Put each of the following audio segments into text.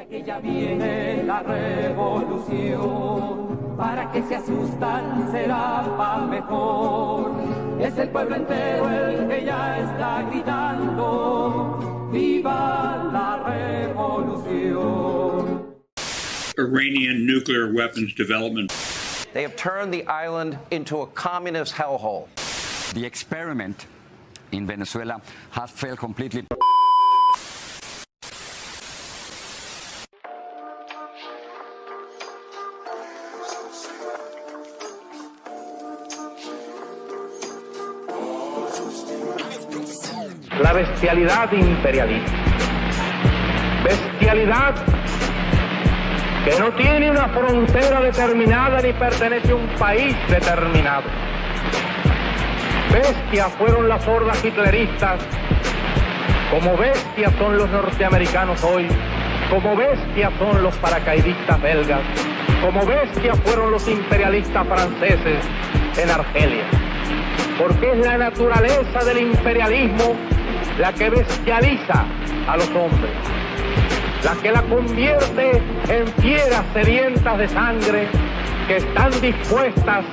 que ya viene la revolución, para que se asustan será pa' mejor. Es el pueblo entero el que ya está gritando, ¡viva la revolución! Iranian nuclear weapons development. They have turned the island into a communist hellhole. The experiment in Venezuela has failed completely. La bestialidad imperialista. Bestialidad que no tiene una frontera determinada ni pertenece a un país determinado. Bestias fueron las hordas hitleristas, como bestias son los norteamericanos hoy, como bestias son los paracaidistas belgas, como bestias fueron los imperialistas franceses en Argelia. Porque es la naturaleza del imperialismo la que bestializa a los hombres, la que la convierte en fieras sedientas de sangre que están dispuestas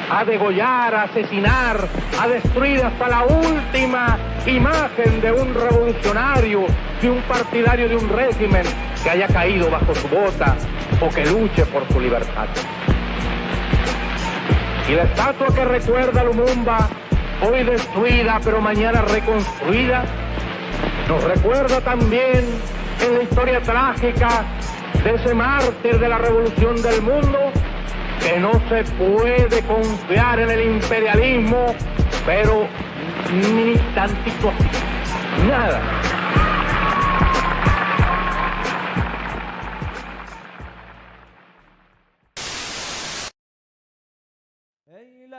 a degollar, a asesinar, a destruir hasta la última imagen de un revolucionario, de un partidario de un régimen que haya caído bajo su bota o que luche por su libertad. Y la estatua que recuerda a Lumumba, hoy destruida pero mañana reconstruida, nos recuerda también en la historia trágica de ese mártir de la revolución del mundo, que no se puede confiar en el imperialismo, pero ni tantito así, nada.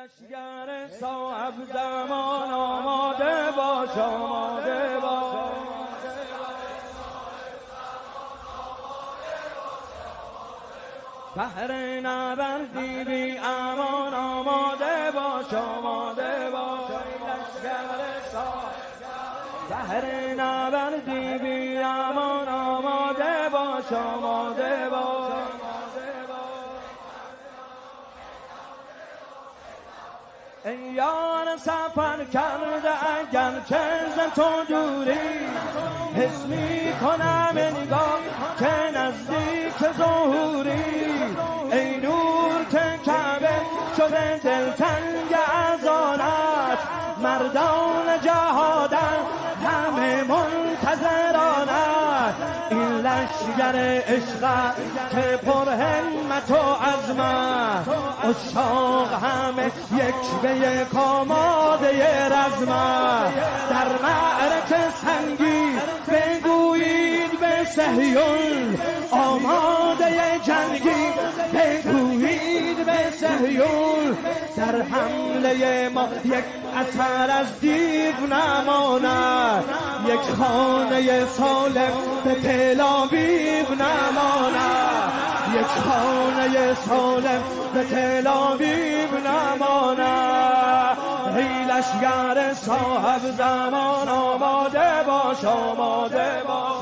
لشگر صاحب زمان آماده باش آماده باش بهر نبردی بی امان آماده باش آماده باش لشگر صاحب بهر نبردی بی امان آماده باش آماده باش ای یار سفر کرده اگر که ز تو دوری حس می کنم نگاه که نزدیک ظهوری ای نور که کعبه شده دلتنگ از آنت مردان جهادن همه منتظرانت این لشگر عشق که پر همت و عزمت اشاق همه یک به یک آماده رزمت در معرکه سنگی بگویید به صهیون آماده جنگی بگویید به صهیون در حمله ما یک اثر از دیو نماند یک خانه سالم به تل‌آویو نماند یک خانه سالم به تل‌آویو نماند ای لشگر صاحب زمان آماده باش آماده باش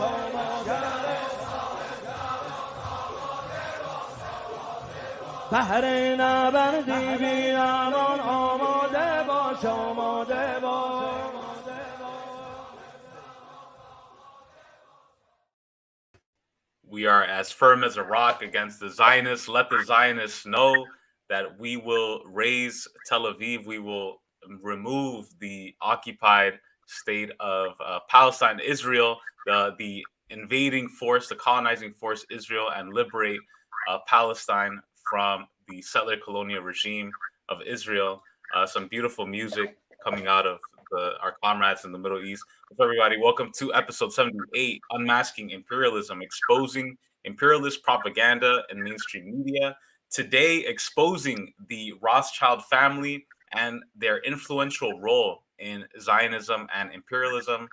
بهر نبردی بی امان آماده باش آماده باش We are as firm as a rock against the Zionists. Let the Zionists know that we will raise Tel Aviv. We will remove the occupied state of Palestine, Israel, the invading force, the colonizing force, Israel, and liberate Palestine from the settler colonial regime of Israel. Some beautiful music coming out of our comrades in the Middle East. What's up, everybody? Welcome to episode 78, Unmasking Imperialism, exposing imperialist propaganda in mainstream media. Today, exposing the Rothschild family and their influential role in Zionism and imperialism.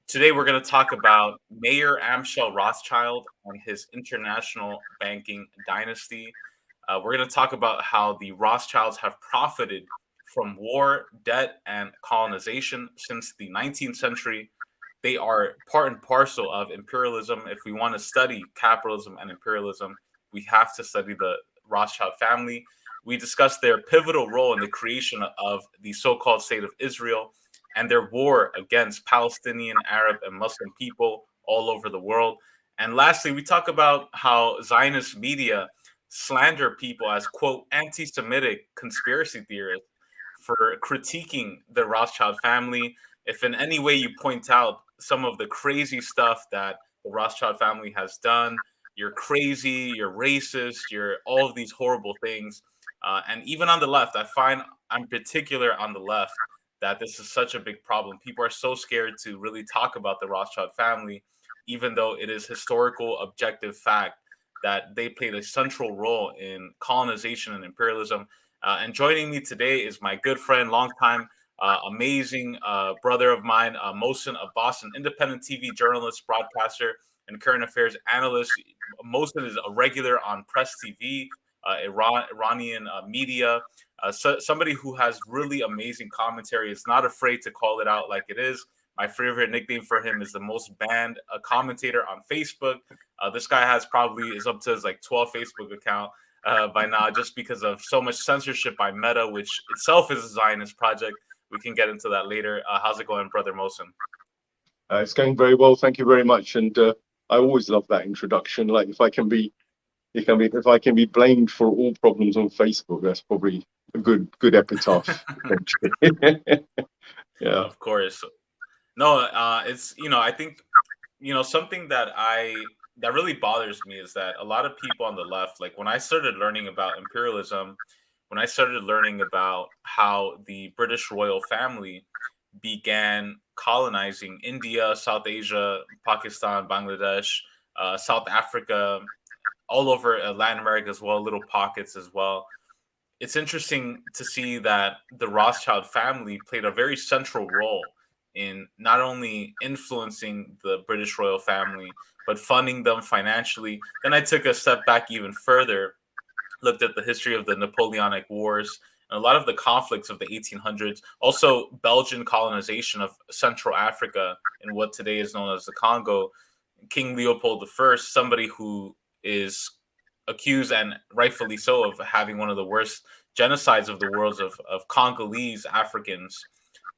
Today, we're going to talk about Mayer Amschel Rothschild and his international banking dynasty. We're going to talk about how the Rothschilds have profited from war, debt, and colonization since the 19th century. they are part and parcel of imperialism. If we want to study capitalism and imperialism, we have to study the Rothschild family. We discuss their pivotal role in the creation of the so-called state of Israel and their war against Palestinian, Arab, and Muslim people all over the world. And lastly, we talk about how Zionist media slander people as, quote, anti-Semitic conspiracy theorists for critiquing the Rothschild family. If in any way you point out some of the crazy stuff that the Rothschild family has done, you're crazy, you're racist, you're all of these horrible things. And even on the left, I find I'm particular on the left that this is such a big problem. People are so scared to really talk about the Rothschild family, even though it is historical, objective fact that they played a central role in colonization and imperialism. And joining me today is my good friend, longtime, amazing brother of mine, Mohsin Abbas, an independent TV journalist, broadcaster, and current affairs analyst. Mohsin is a regular on Press TV, Iranian media, somebody who has really amazing commentary, is not afraid to call it out like it is. My favorite nickname for him is the most banned commentator on Facebook. This guy is up to his like 12 Facebook account by now, just because of so much censorship by Meta, which itself is a Zionist project. We can get into that later. How's it going, brother Mohsin? It's going very well, thank you very much. And I always love that introduction. Like, if I can be blamed for all problems on Facebook, that's probably a good epitaph. Yeah, of course. No, it's, I think, something that really bothers me is that a lot of people on the left, like when I started learning about imperialism, when I started learning about how the British royal family began colonizing India, South Asia, Pakistan, Bangladesh, South Africa, all over Latin America as well, little pockets as well. It's interesting to see that the Rothschild family played a very central role in not only influencing the British royal family, but funding them financially. Then I took a step back even further, looked at the history of the Napoleonic Wars and a lot of the conflicts of the 1800s, also Belgian colonization of Central Africa in what today is known as the Congo. King Leopold I, somebody who is accused, and rightfully so, of having one of the worst genocides of the world of Congolese Africans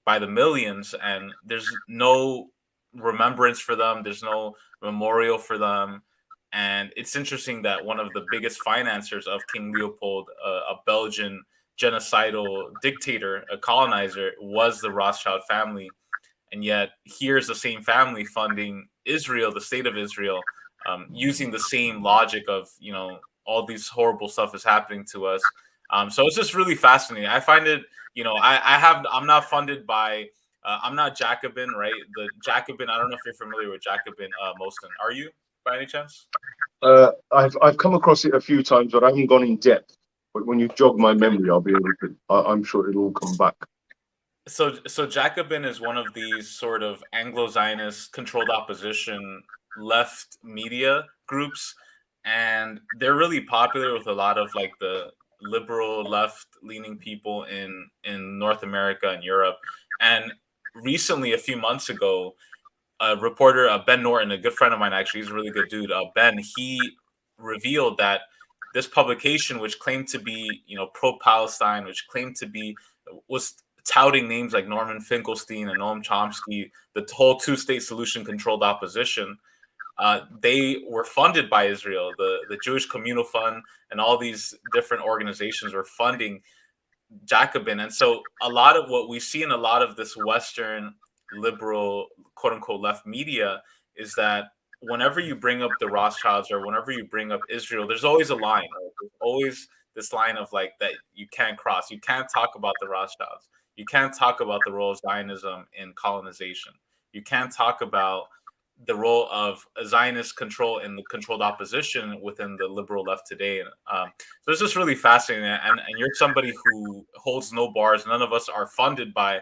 by the millions, and there's no remembrance for them, there's no memorial for them. And it's interesting that one of the biggest financiers of King Leopold, a Belgian genocidal dictator, a colonizer, was the Rothschild family. And yet here's the same family funding Israel, the state of Israel, using the same logic of, all these horrible stuff is happening to us. So it's just really fascinating. I find it, I'm not funded by, I'm not Jacobin, right? The Jacobin, I don't know if you're familiar with Jacobin, Mohsin. Are you, by any chance? I've come across it a few times, but I haven't gone in depth. But when you jog my memory, I'll be able to. I'm sure it'll all come back. So Jacobin is one of these sort of Anglo-Zionist controlled opposition left media groups, and they're really popular with a lot of like the liberal left-leaning people in North America and Europe. And recently, a few months ago, a reporter, Ben Norton, a good friend of mine, actually, he's a really good dude. Ben, he revealed that this publication, which claimed to be, pro-Palestine, which claimed to be, was touting names like Norman Finkelstein and Noam Chomsky, the whole two-state solution controlled opposition. They were funded by Israel. The Jewish Communal Fund and all these different organizations were funding Jacobin. And so a lot of what we see in a lot of this Western liberal, quote unquote, left media is that whenever you bring up the Rothschilds or whenever you bring up Israel, there's always a line. Right? There's always this line of like that you can't cross. You can't talk about the Rothschilds. You can't talk about the role of Zionism in colonization. You can't talk about the role of Zionist control in the controlled opposition within the liberal left today. So it's just really fascinating. And you're somebody who holds no bars. None of us are funded by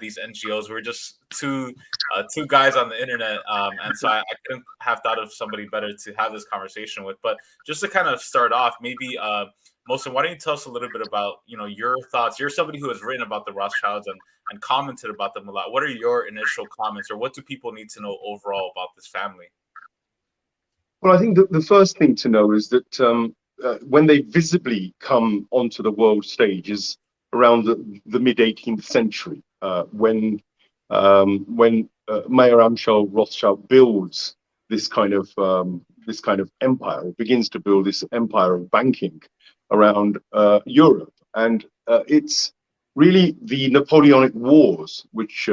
these NGOs. We're just two guys on the internet, and so I couldn't have thought of somebody better to have this conversation with. But just to kind of start off, maybe Mohsin, why don't you tell us a little bit about your thoughts? You're somebody who has written about the Rothschilds and commented about them a lot. What are your initial comments, or what do people need to know overall about this family? Well, I think that the first thing to know is that when they visibly come onto the world stage is around the mid 18th century, when Mayer Amschel Rothschild builds this kind of empire, begins to build this empire of banking around Europe, and it's really the Napoleonic Wars which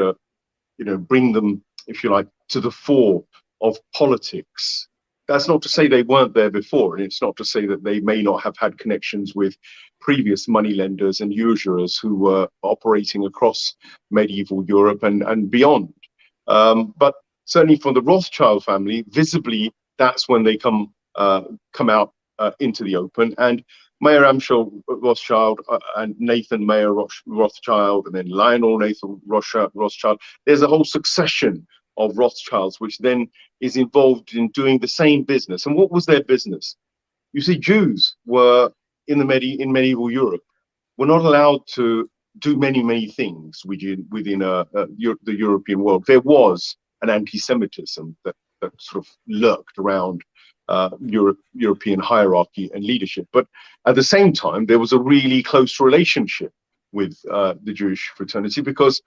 bring them, if you like, to the fore of politics. That's not to say they weren't there before, and it's not to say that they may not have had connections with previous moneylenders and usurers who were operating across medieval Europe and beyond. But certainly for the Rothschild family, visibly, that's when they come out into the open. And Mayer Amschel Rothschild and Nathan Mayer Rothschild, and then Lionel Nathan Rothschild. There's a whole succession of Rothschilds, which then is involved in doing the same business. And what was their business? You see, Jews were in medieval Europe were not allowed to do many things within the European world. There was an anti-Semitism that sort of lurked around European hierarchy and leadership. But at the same time, there was a really close relationship with the Jewish fraternity, because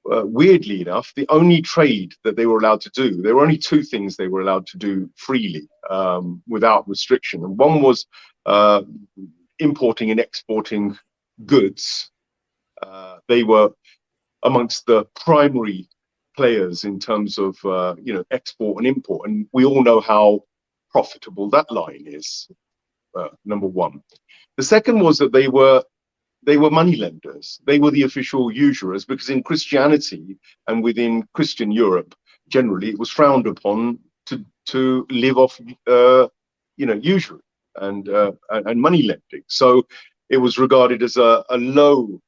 weirdly enough, the only trade that they were allowed to do, there were only two things they were allowed to do freely, without restriction. And one was importing and exporting goods. They were amongst the primary players in terms of export and import, and we all know how profitable that line is. Number one. The second was that they were moneylenders. They were the official usurers, because in Christianity and within Christian Europe, generally, it was frowned upon to live off, usury and money lending. So it was regarded as a low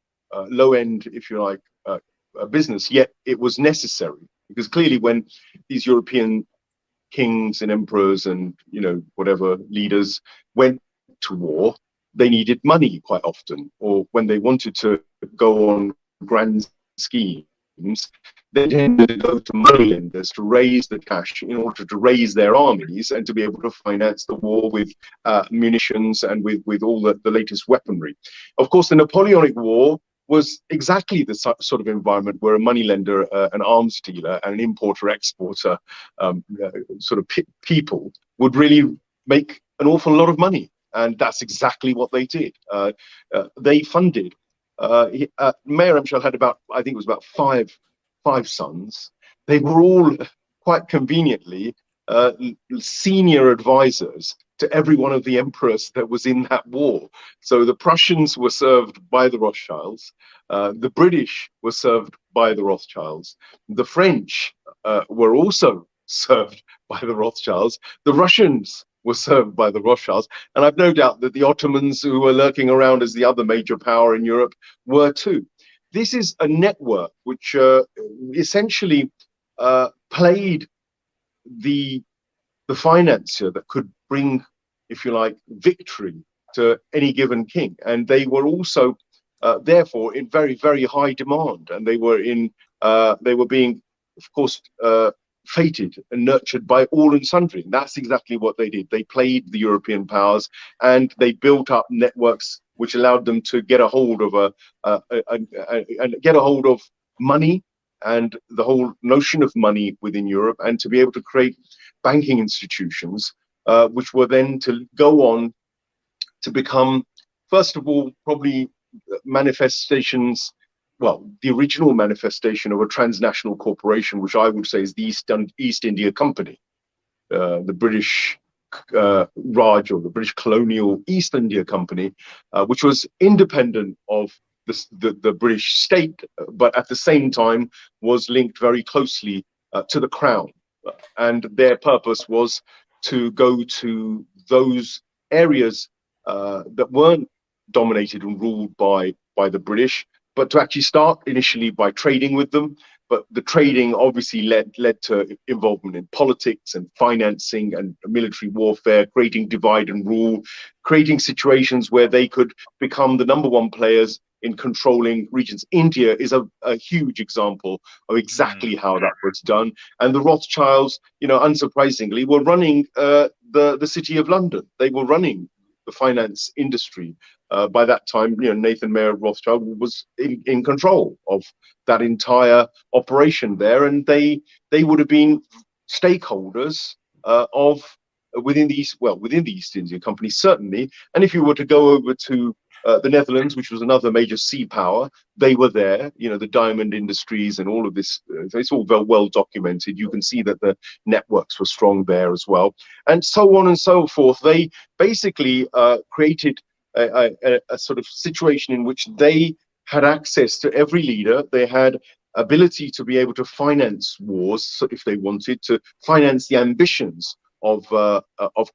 end, if you like, a business. Yet it was necessary, because clearly, when these European kings and emperors and whatever leaders went to war, they needed money quite often, or when they wanted to go on grand schemes, they tended to go to moneylenders to raise the cash in order to raise their armies and to be able to finance the war with munitions and with all the latest weaponry. Of course, the Napoleonic War was exactly the sort of environment where a moneylender, an arms dealer, and an importer-exporter sort of people would really make an awful lot of money. And that's exactly what they did. They funded. Mayer Amschel had about five sons. They were all quite conveniently senior advisors to every one of the emperors that was in that war. So the Prussians were served by the Rothschilds. The British were served by the Rothschilds. The French were also served by the Rothschilds. The Russians were served by the Rothschilds. And I've no doubt that the Ottomans, who were lurking around as the other major power in Europe, were too. This is a network which essentially played the financier that could bring, if you like, victory to any given king. And they were also, therefore, in very, very high demand. And they were being, of course, fated and nurtured by all and sundry. And that's exactly what they did. They played the European powers, and they built up networks which allowed them to get a hold of get a hold of money and the whole notion of money within Europe, and to be able to create banking institutions, which were then to go on to become, first of all, probably manifestations. Well, the original manifestation of a transnational corporation, which I would say is the East India Company, the British Raj, or the British colonial East India Company, which was independent of the British state, but at the same time was linked very closely to the crown. And their purpose was to go to those areas that weren't dominated and ruled by the British, but to actually start initially by trading with them. But the trading obviously led to involvement in politics and financing and military warfare, creating divide and rule, creating situations where they could become the number one players in controlling regions. India is a huge example of exactly how that was done. And the Rothschilds, unsurprisingly, were running the city of London. They were running the finance industry. By that time, Nathan Mayer Rothschild was in control of that entire operation there, and they would have been stakeholders within the East India Company, certainly. And if you were to go over to the Netherlands, which was another major sea power, they were there. The diamond industries and all of this, it's all very well documented. You can see that the networks were strong there as well, and so on and so forth. They basically created a sort of situation in which they had access to every leader. They had ability to be able to finance wars if they wanted, to finance the ambitions of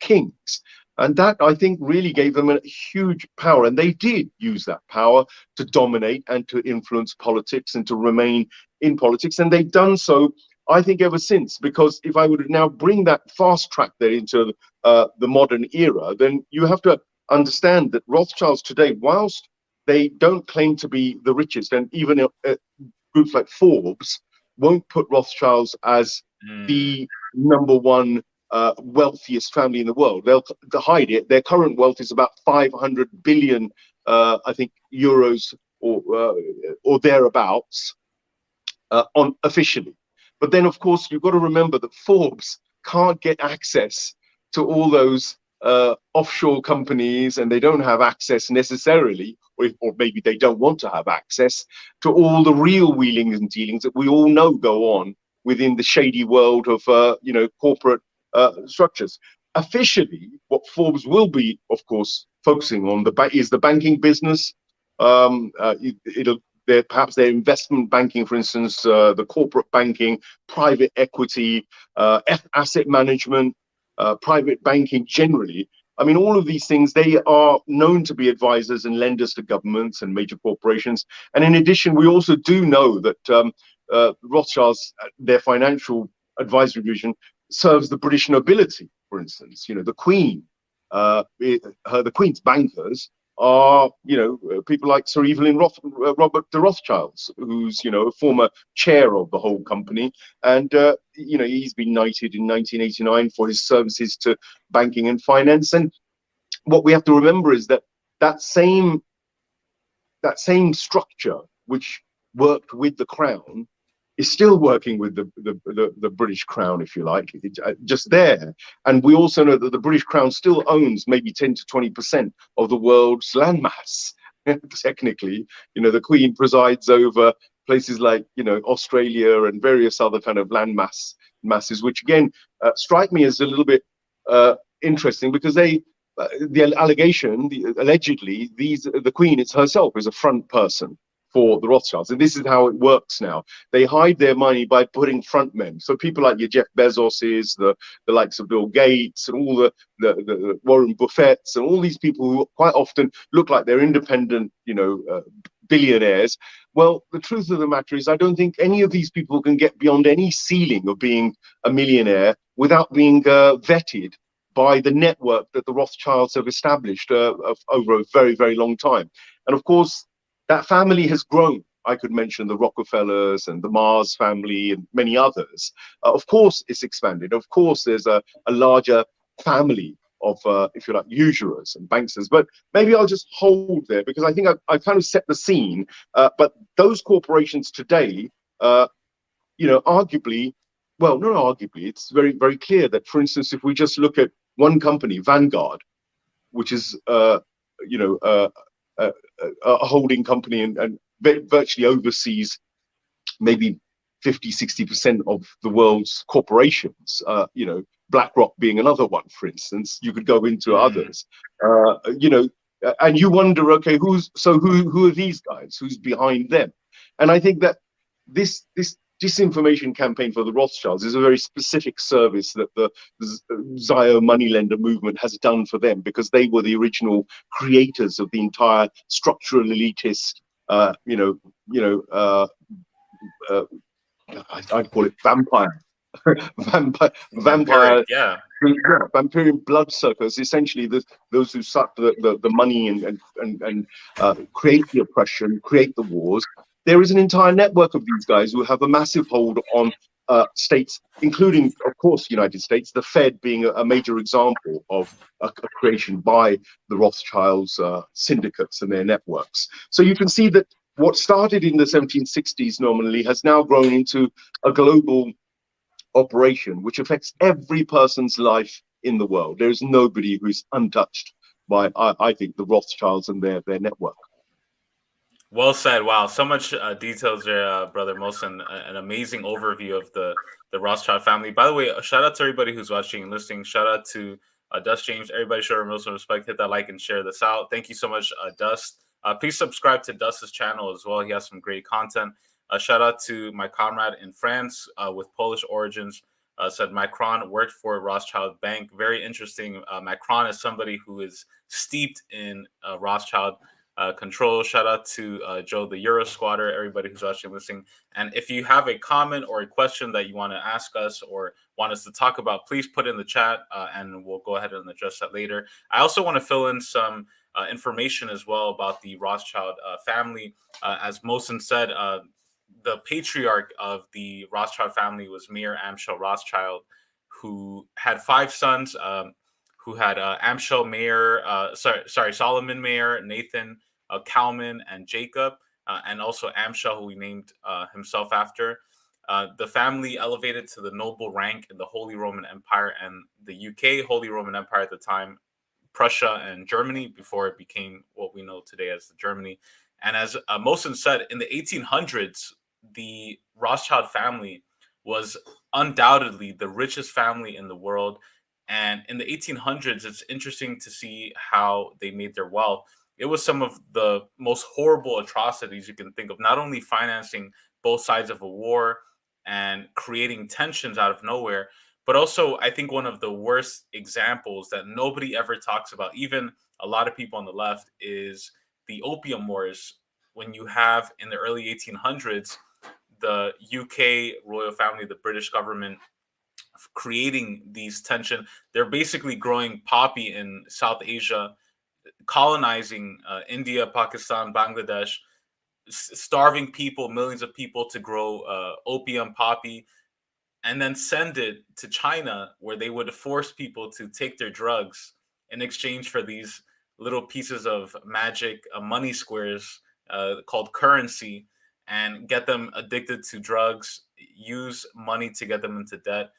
kings. And that, I think, really gave them a huge power. And they did use that power to dominate and to influence politics and to remain in politics. And they've done so, I think, ever since. Because if I would now bring that fast track there into the modern era, then you have to understand that Rothschilds today, whilst they don't claim to be the richest, and even groups like Forbes won't put Rothschilds as the number one wealthiest family in the world. They'll hide it. Their current wealth is about 500 billion, I think, euros or thereabouts on officially. But then, of course, you've got to remember that Forbes can't get access to all those offshore companies, and they don't have access necessarily, or maybe they don't want to have access to all the real wheelings and dealings that we all know go on within the shady world of corporate structures. Officially, what Forbes will be, of course, focusing on is the banking business. Perhaps their investment banking, for instance, the corporate banking, private equity, asset management, private banking generally. I mean, all of these things, they are known to be advisors and lenders to governments and major corporations. And in addition, we also do know that Rothschilds, their financial advisory division, serves the British nobility, for instance. The Queen, the Queen's bankers are, people like Sir Evelyn Robert de Rothschilds, who's, a former chair of the whole company. And, he's been knighted in 1989 for his services to banking and finance. And what we have to remember is that same structure, which worked with the crown, is still working with the British crown, if you like, just there. And we also know that the British crown still owns maybe 10 to 20% of the world's landmass. Technically, the Queen presides over places like, Australia and various other kind of masses, which again strike me as a little bit interesting, because the allegation, allegedly, the Queen herself is a front person for the Rothschilds. And this is how it works now. They hide their money by putting front men. So people like your Jeff Bezoses, the likes of Bill Gates, and all the Warren Buffetts, and all these people who quite often look like they're independent, billionaires. Well, the truth of the matter is, I don't think any of these people can get beyond any ceiling of being a millionaire without being vetted by the network that the Rothschilds have established over a very, very long time. And of course, that family has grown. I could mention the Rockefellers and the Mars family and many others. Of course, it's expanded. Of course, there's a larger family of, if you like, usurers and banksters. But maybe I'll just hold there, because I think I kind of set the scene. But those corporations today, arguably, well, not arguably, it's very, very clear that, for instance, if we just look at one company, Vanguard, which is, a holding company and virtually oversees maybe 50-60% of the world's corporations, BlackRock being another one, for instance. You could go into others, and you wonder, okay, who are these guys? Who's behind them? And I think that this disinformation campaign for the Rothschilds is a very specific service that the Zio moneylender movement has done for them, because they were the original creators of the entire structural elitist I'd call it vampire, Vampiric, yeah. Vampirian bloodsuckers, essentially those who suck the money and create the oppression, create the wars. There is an entire network of these guys who have a massive hold on states, including, of course, the United States, the Fed being a major example of a creation by the Rothschilds syndicates and their networks. So you can see that what started in the 1760s nominally has now grown into a global operation which affects every person's life in the world. There is nobody who's untouched by, I think, the Rothschilds and their network. Well said. Wow, so much details there, Brother Mohsin. An amazing overview of the Rothschild family. By the way, a shout out to everybody who's watching and listening. Shout out to Dust James. Everybody show Ramiro some respect. Hit that like and share this out. Thank you so much, Dust. Please subscribe to Dust's channel as well. He has some great content. Shout out to my comrade in France with Polish origins. Said Macron worked for Rothschild Bank. Very interesting. Macron is somebody who is steeped in Rothschild control. Shout out to Joe the Euro Squatter, everybody who's watching and listening. And if you have a comment or a question that you want to ask us or want us to talk about, please put it in the chat and we'll go ahead and address that later. I also want to fill in some information as well about the Rothschild family. As Mohsin said, the patriarch of the Rothschild family was Mayer Amschel Rothschild, who had 5 sons, who had Amschel Mayer, Solomon Mayer, Nathan Kalman, and Jacob, and also Amschel, who he named himself after. The family elevated to the noble rank in the Holy Roman Empire and the UK, Holy Roman Empire at the time, Prussia and Germany, before it became what we know today as the Germany. And as Mohsin said, in the 1800s, the Rothschild family was undoubtedly the richest family in the world. And in the 1800s, it's interesting to see how they made their wealth. It was some of the most horrible atrocities you can think of, not only financing both sides of a war and creating tensions out of nowhere, but also I think one of the worst examples that nobody ever talks about, even a lot of people on the left, is the Opium Wars. When you have in the early 1800s, the UK royal family, the British government, creating these tension. They're basically growing poppy in South Asia, colonizing India, Pakistan, Bangladesh, starving people, millions of people, to grow opium, poppy, and then send it to China, where they would force people to take their drugs in exchange for these little pieces of magic money squares called currency, and get them addicted to drugs, use money to get them into debt.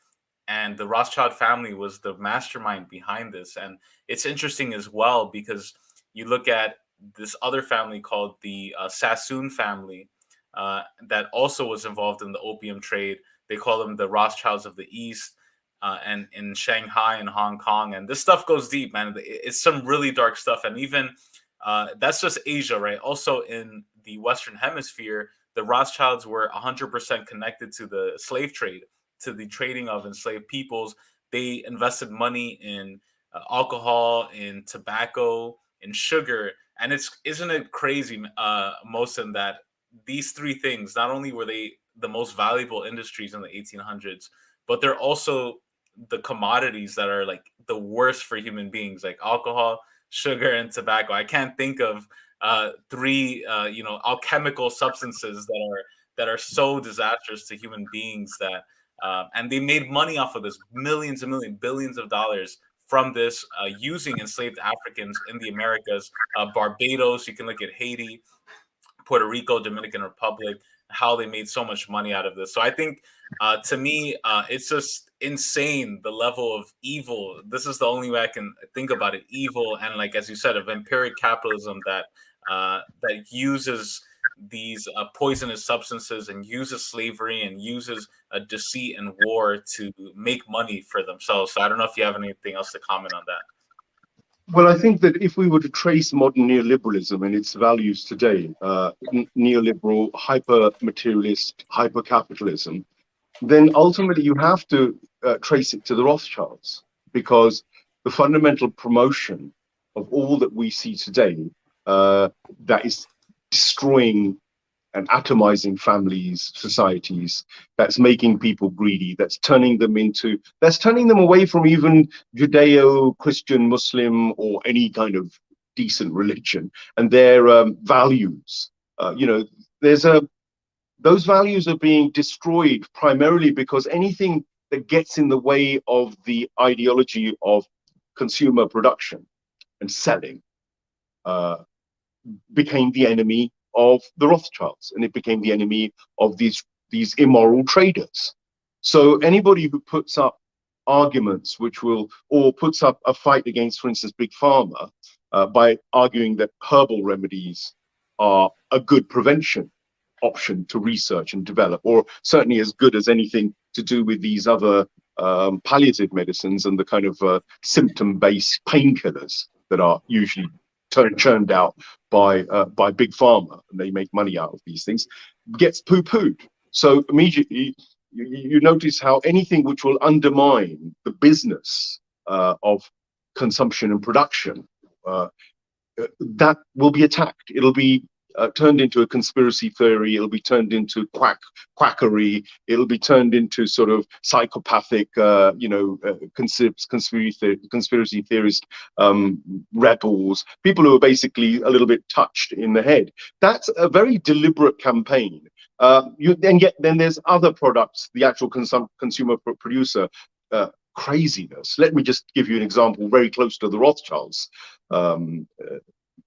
And the Rothschild family was the mastermind behind this. And it's interesting as well, because you look at this other family called the Sassoon family that also was involved in the opium trade. They call them the Rothschilds of the East, and in Shanghai and Hong Kong. And this stuff goes deep, man. It's some really dark stuff. And even that's just Asia, right? Also in the Western Hemisphere, the Rothschilds were 100% connected to the slave trade, to the trading of enslaved peoples. They invested money in alcohol, in tobacco, in sugar. And isn't it crazy, Mohsin, that these 3 things, not only were they the most valuable industries in the 1800s, but they're also the commodities that are like the worst for human beings, like alcohol, sugar, and tobacco. I can't think of 3 alchemical substances that are so disastrous to human beings that and they made money off of this, millions and millions, billions of dollars from this, using enslaved Africans in the Americas, Barbados. You can look at Haiti, Puerto Rico, Dominican Republic, how they made so much money out of this. So I think, to me, it's just insane, the level of evil. This is the only way I can think about it. Evil, and like, as you said, a vampiric capitalism that uses these poisonous substances and uses slavery and uses deceit and war to make money for themselves. So I don't know if you have anything else to comment on that. Well, I think that if we were to trace modern neoliberalism and its values today, neoliberal, hyper-materialist, hyper-capitalism, then ultimately you have to trace it to the Rothschilds, because the fundamental promotion of all that we see today that is destroying and atomizing families, societies, that's making people greedy, that's turning them away from even Judeo-Christian, Muslim, or any kind of decent religion, and their values. Those values are being destroyed primarily because anything that gets in the way of the ideology of consumer production and selling became the enemy of the Rothschilds, and it became the enemy of these immoral traders. So anybody who puts up arguments or puts up a fight against, for instance, Big Pharma, by arguing that herbal remedies are a good prevention option to research and develop, or certainly as good as anything to do with these other palliative medicines and the kind of symptom-based painkillers that are usually churned out by Big Pharma, and they make money out of these things, gets poo-pooed. So immediately you notice how anything which will undermine the business of consumption and production, that will be attacked. It'll be turned into a conspiracy theory. It'll be turned into quackery. It'll be turned into sort of psychopathic, conspiracy theorist rebels, people who are basically a little bit touched in the head. That's a very deliberate campaign. And yet then there's other products, the actual consumer producer craziness. Let me just give you an example very close to the Rothschilds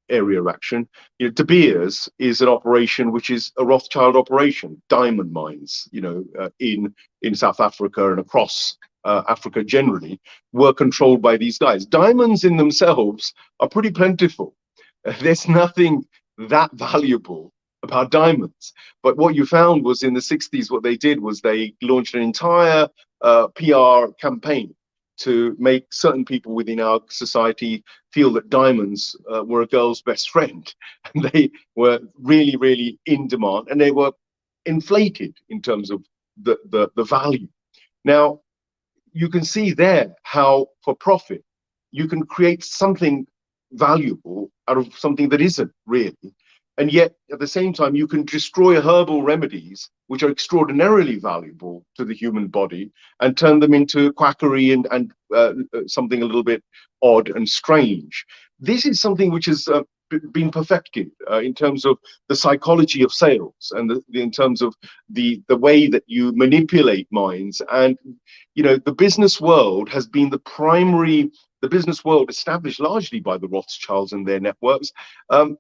area of action. De Beers is an operation which is a Rothschild operation. Diamond mines, in South Africa and across Africa generally, were controlled by these guys. Diamonds in themselves are pretty plentiful. There's nothing that valuable about diamonds. But what you found was in the 60s, what they did was they launched an entire PR campaign to make certain people within our society feel that diamonds were a girl's best friend. And they were really, really in demand, and they were inflated in terms of the value. Now, you can see there how, for profit, you can create something valuable out of something that isn't really. And yet, at the same time, you can destroy herbal remedies, which are extraordinarily valuable to the human body, and turn them into quackery and something a little bit odd and strange. This is something which has been perfected in terms of the psychology of sales, and in terms of the way that you manipulate minds. And the business world has been the business world, established largely by the Rothschilds and their networks,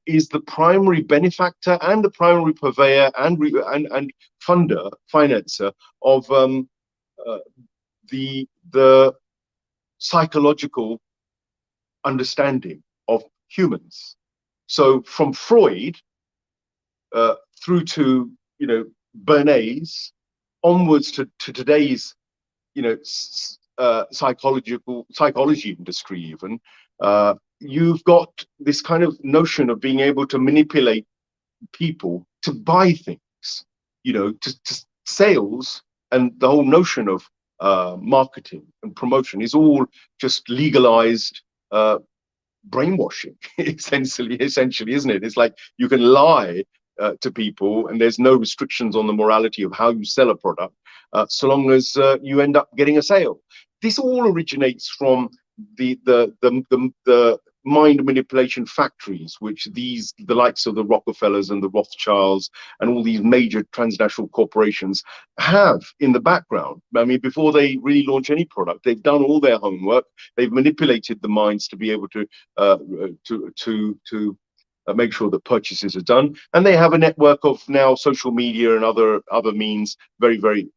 is the primary benefactor and the primary purveyor and financer of the psychological understanding of humans. So from Freud through to Bernays, onwards to today's psychology industry even, you've got this kind of notion of being able to manipulate people to buy things, to sales, and the whole notion of marketing and promotion is all just legalized brainwashing, essentially, isn't it? It's like you can lie to people, and there's no restrictions on the morality of how you sell a product, so long as you end up getting a sale. This all originates from the mind manipulation factories, which the likes of the Rockefellers and the Rothschilds and all these major transnational corporations have in the background. I mean, before they really launch any product, they've done all their homework. They've manipulated the minds to be able to make sure that purchases are done, and they have a network of now social media and other means, very, very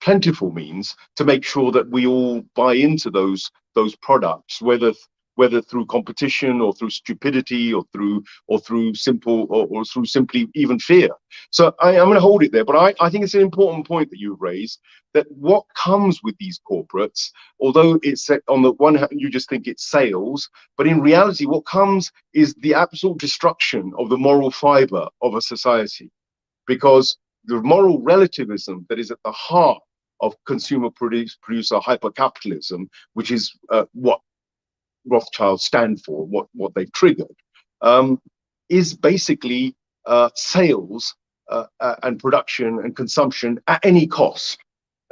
plentiful means, to make sure that we all buy into those products, whether through competition or through stupidity or through simple or through simply even fear. So I'm going to hold it there, but I think it's an important point that you've raised, that what comes with these corporates, although it's on the one hand you just think it's sales, but in reality what comes is the absolute destruction of the moral fiber of a society, because the moral relativism that is at the heart of consumer producer hypercapitalism, which is what Rothschild stand for, what they've triggered, is basically sales and production and consumption at any cost,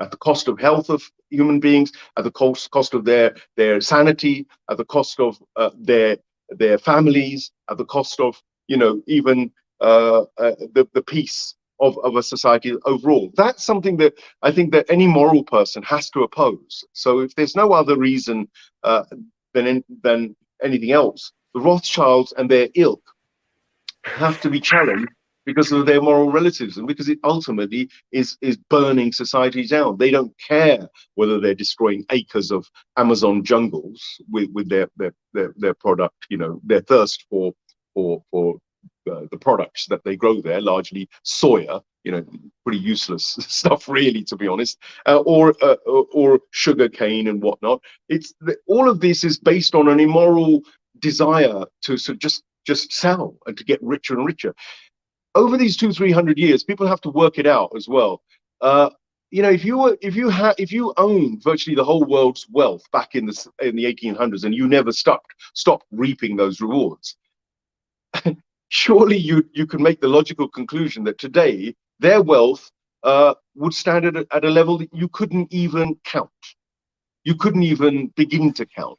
at the cost of health of human beings, at the cost of their sanity, at the cost of their families, at the cost of, you know, even the peace of a society overall. That's something that I think that any moral person has to oppose. So if there's no other reason than anything else, the Rothschilds and their ilk have to be challenged because of their moral relativism, because it ultimately is burning society down. They don't care whether they're destroying acres of Amazon jungles with their product, you know, their thirst for the products that they grow there, largely soya, you know, pretty useless stuff, really, to be honest, or sugar cane and whatnot. All of this is based on an immoral desire to just sell and to get richer and richer. Over these 200-300 years, people have to work it out as well. You know, if you owned virtually the whole world's wealth back in the 1800s and you never stopped reaping those rewards, surely you can make the logical conclusion that today their wealth would stand at a level that you couldn't even count. You couldn't even begin to count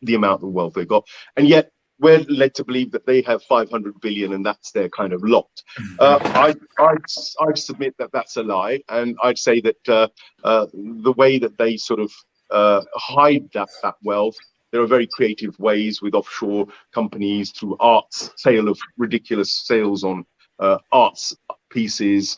the amount of wealth they got, and yet we're led to believe that they have 500 billion and that's their kind of lot. I'd submit that that's a lie, and I'd say that the way that they sort of hide that wealth, there are very creative ways with offshore companies, through arts, sale of ridiculous sales on arts pieces,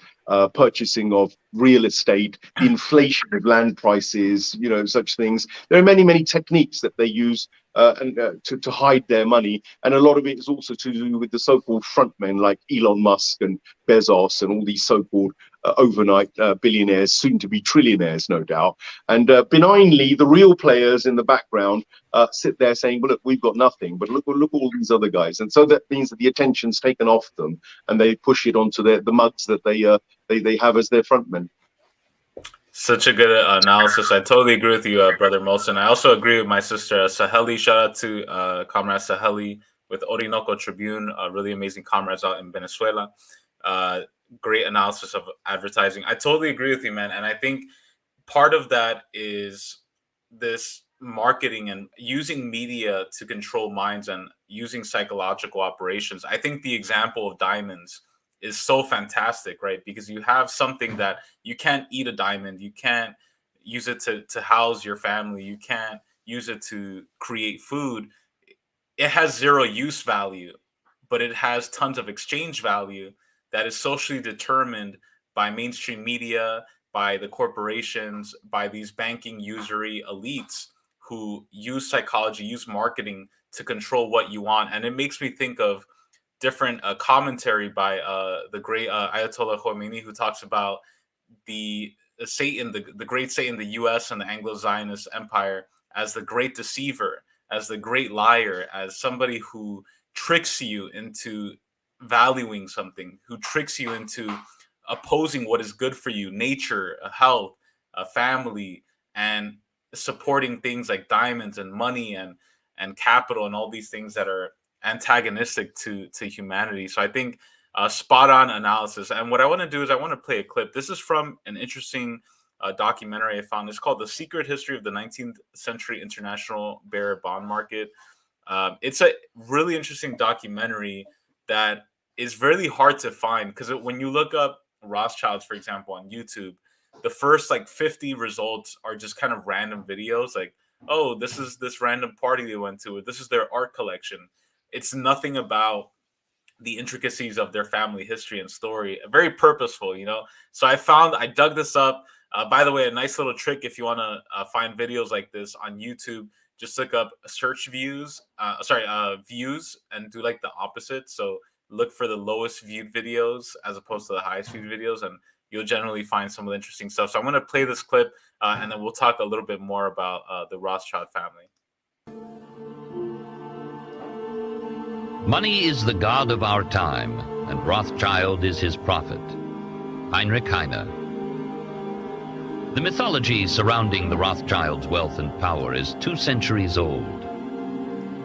purchasing of real estate, inflation of land prices, you know, such things. There are many techniques that they use to hide their money, and a lot of it is also to do with the so-called frontmen like Elon Musk and Bezos and all these so-called overnight billionaires, soon to be trillionaires, no doubt. And benignly, the real players in the background sit there saying, well, look, we've got nothing, but look all these other guys. And so that means that the attention's taken off them, and they push it onto the mugs that they have as their frontmen. Such a good analysis. I totally agree with you, Brother Mohsin. I also agree with my sister Saheli. Shout out to Comrade Saheli with Orinoco Tribune, really amazing comrades out in Venezuela. Great analysis of advertising. I totally agree with you, man. And I think part of that is this marketing and using media to control minds and using psychological operations. I think the example of diamonds is so fantastic, right? Because you have something that you can't eat a diamond, you can't use it to house your family, you can't use it to create food. It has zero use value, but it has tons of exchange value that is socially determined by mainstream media, by the corporations, by these banking usury elites who use psychology, use marketing to control what you want. And it makes me think of different commentary by the great Ayatollah Khomeini, who talks about the Satan, the great Satan, the U.S. and the Anglo-Zionist empire as the great deceiver, as the great liar, as somebody who tricks you into valuing something, who tricks you into opposing what is good for you, nature, health, family, and supporting things like diamonds and money and capital and all these things that are antagonistic to humanity. So I think spot on analysis. And what I want to do is I want to play a clip. This is from an interesting documentary I found. It's called The Secret History of the 19th Century International Bearer Bond Market. It's a really interesting documentary that is really hard to find, because when you look up Rothschilds, for example, on YouTube, the first like 50 results are just kind of random videos like, oh, this is this random party they went to, or this is their art collection. It's nothing about the intricacies of their family history and story. Very purposeful, you know? So I dug this up. By the way, a nice little trick if you want to find videos like this on YouTube, just look up search views, views, and do like the opposite. So look for the lowest viewed videos as opposed to the highest viewed videos, and you'll generally find some of the interesting stuff. So I'm going to play this clip, and then we'll talk a little bit more about the Rothschild family. Money is the god of our time, and Rothschild is his prophet. Heinrich Heine. The mythology surrounding the Rothschilds' wealth and power is 2 centuries old.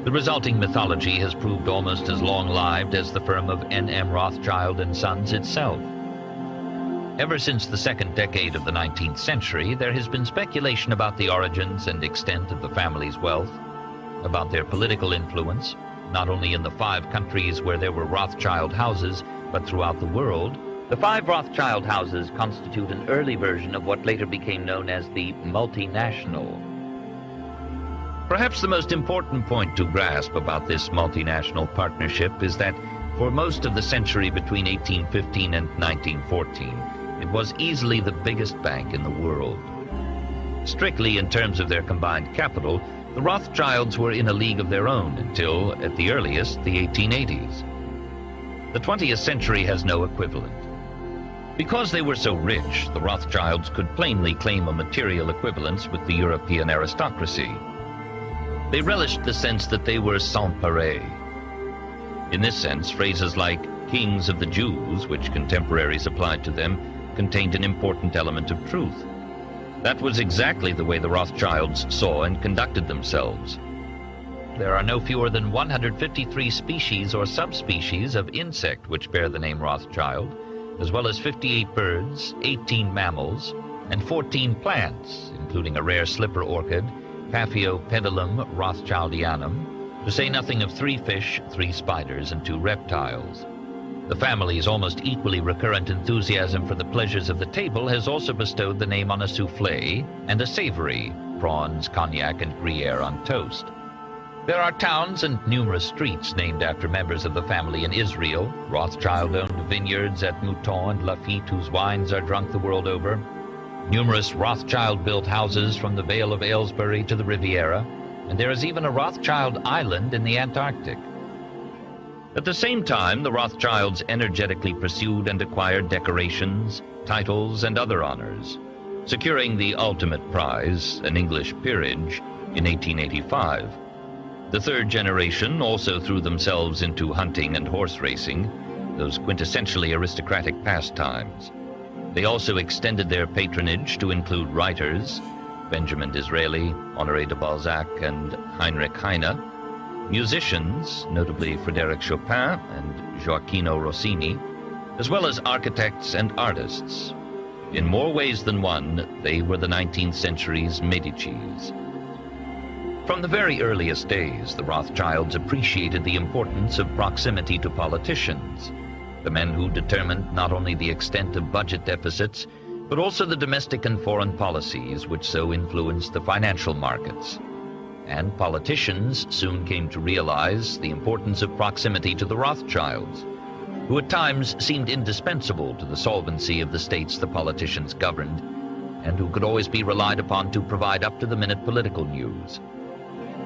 The resulting mythology has proved almost as long-lived as the firm of N.M. Rothschild and Sons itself. Ever since the second decade of the 19th century, there has been speculation about the origins and extent of the family's wealth, about their political influence, not only in the 5 countries where there were Rothschild houses, but throughout the world. The 5 Rothschild houses constitute an early version of what later became known as the multinational. Perhaps the most important point to grasp about this multinational partnership is that for most of the century between 1815 and 1914, it was easily the biggest bank in the world. Strictly in terms of their combined capital, the Rothschilds were in a league of their own until, at the earliest, the 1880s. The 20th century has no equivalent. Because they were so rich, the Rothschilds could plainly claim a material equivalence with the European aristocracy. They relished the sense that they were sans pareil. In this sense, phrases like kings of the Jews, which contemporaries applied to them, contained an important element of truth. That was exactly the way the Rothschilds saw and conducted themselves. There are no fewer than 153 species or subspecies of insect which bear the name Rothschild, as well as 58 birds, 18 mammals, and 14 plants, including a rare slipper orchid, Paphiopedilum rothschildianum, to say nothing of 3 fish, 3 spiders, and 2 reptiles. The family's almost equally recurrent enthusiasm for the pleasures of the table has also bestowed the name on a soufflé and a savory, prawns, cognac, and Gruyere on toast. There are towns and numerous streets named after members of the family in Israel, Rothschild-owned vineyards at Mouton and Lafitte whose wines are drunk the world over, numerous Rothschild-built houses from the Vale of Aylesbury to the Riviera, and there is even a Rothschild island in the Antarctic. At the same time, the Rothschilds energetically pursued and acquired decorations, titles, and other honors, securing the ultimate prize, an English peerage, in 1885. The third generation also threw themselves into hunting and horse racing, those quintessentially aristocratic pastimes. They also extended their patronage to include writers, Benjamin Disraeli, Honoré de Balzac, and Heinrich Heine, musicians, notably Frédéric Chopin and Gioacchino Rossini, as well as architects and artists. In more ways than one, they were the 19th century's Medicis. From the very earliest days, the Rothschilds appreciated the importance of proximity to politicians, the men who determined not only the extent of budget deficits, but also the domestic and foreign policies which so influenced the financial markets. And politicians soon came to realize the importance of proximity to the Rothschilds, who at times seemed indispensable to the solvency of the states the politicians governed, and who could always be relied upon to provide up-to-the-minute political news.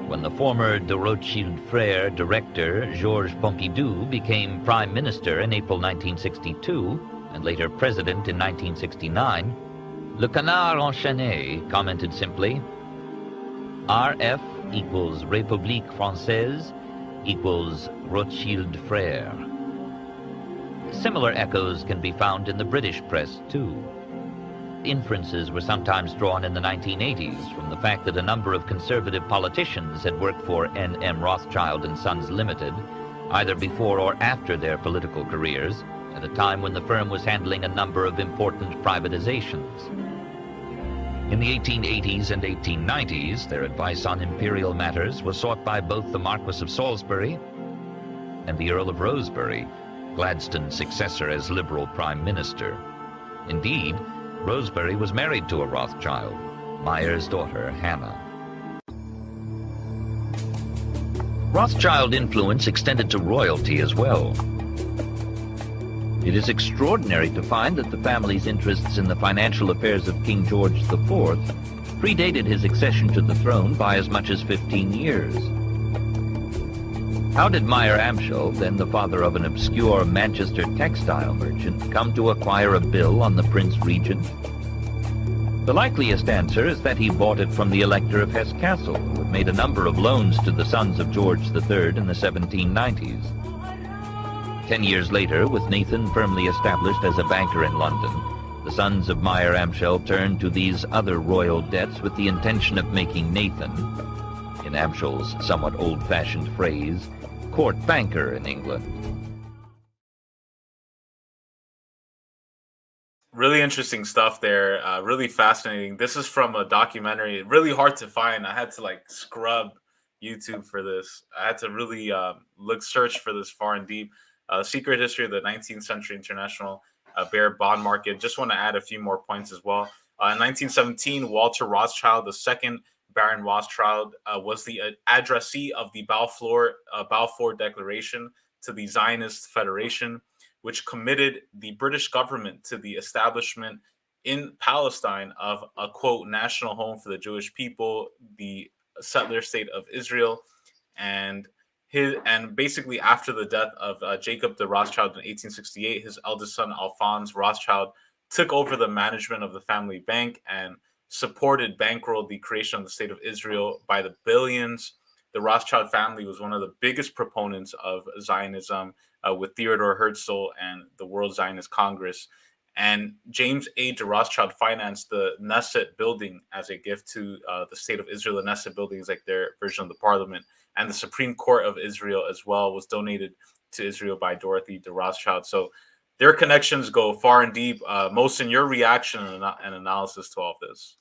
When the former de Rothschild Frère director, Georges Pompidou, became prime minister in April 1962, and later president in 1969, Le Canard Enchaîné commented simply, RF equals République Française equals Rothschild Frère. Similar echoes can be found in the British press, too. Inferences were sometimes drawn in the 1980s from the fact that a number of conservative politicians had worked for N.M. Rothschild and Sons Limited, either before or after their political careers, at a time when the firm was handling a number of important privatizations. In the 1880s and 1890s, their advice on imperial matters was sought by both the Marquis of Salisbury and the Earl of Rosebery, Gladstone's successor as Liberal Prime Minister. Indeed, Rosebery was married to a Rothschild, Mayer's daughter, Hannah. Rothschild influence extended to royalty as well. It is extraordinary to find that the family's interests in the financial affairs of King George IV predated his accession to the throne by as much as 15 years. How did Mayer Amschel, then the father of an obscure Manchester textile merchant, come to acquire a bill on the Prince Regent? The likeliest answer is that he bought it from the Elector of Hesse Castle, who had made a number of loans to the sons of George III in the 1790s. 10 years later, with Nathan firmly established as a banker in London, the sons of Mayer Amschel turned to these other royal debts with the intention of making Nathan, in Amschel's somewhat old-fashioned phrase, court banker in England. Really interesting stuff there. Really fascinating. This is from a documentary. Really hard to find. I had to like scrub YouTube for this. I had to really search for this far and deep. Secret History of the 19th Century International Bear Bond Market. Just want to add a few more points as well. In 1917, Walter Rothschild, the second Baron Rothschild, was the addressee of the Balfour Declaration to the Zionist Federation, which committed the British government to the establishment in Palestine of a, quote, national home for the Jewish people, the settler state of Israel. And basically after the death of Jacob de Rothschild in 1868, his eldest son, Alphonse Rothschild, took over the management of the family bank and bankrolled the creation of the state of Israel by the billions. The Rothschild family was one of the biggest proponents of Zionism, with Theodore Herzl and the World Zionist Congress. And James A. de Rothschild financed the Knesset building as a gift to the state of Israel. The Knesset building is like their version of the parliament. And the Supreme Court of Israel as well was donated to Israel by Dorothy de Rothschild. So their connections go far and deep. Mohsin, your reaction and analysis to all of this?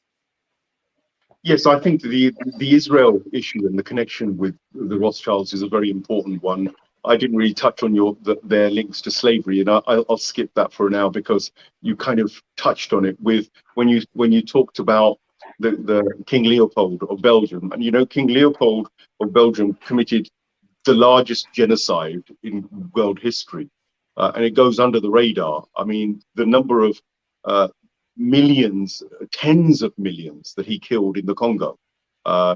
Yes, I think the Israel issue and the connection with the Rothschilds is a very important one. I didn't really touch on their links to slavery, and I'll skip that for now because you kind of touched on it with when you talked about the King Leopold of Belgium. And you know, King Leopold of Belgium committed the largest genocide in world history, and it goes under the radar. I mean, the number of millions, tens of millions that he killed in the Congo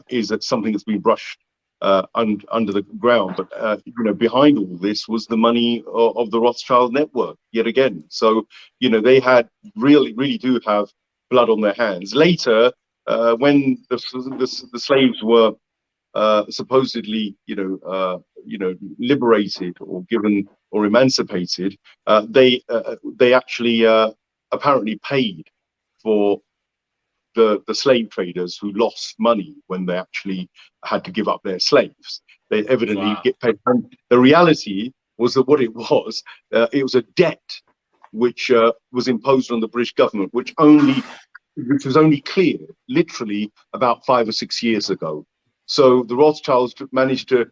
is that something that's been brushed under the ground. But you know, behind all this was the money of the Rothschild network yet again. So you know, they had really do have blood on their hands. Later, when the slaves were supposedly liberated or given or emancipated, they actually apparently paid for the slave traders who lost money when they actually had to give up their slaves. They evidently get paid. And the reality was that what it was a debt which was imposed on the British government, which was only cleared literally about 5 or 6 years ago. So the Rothschilds managed to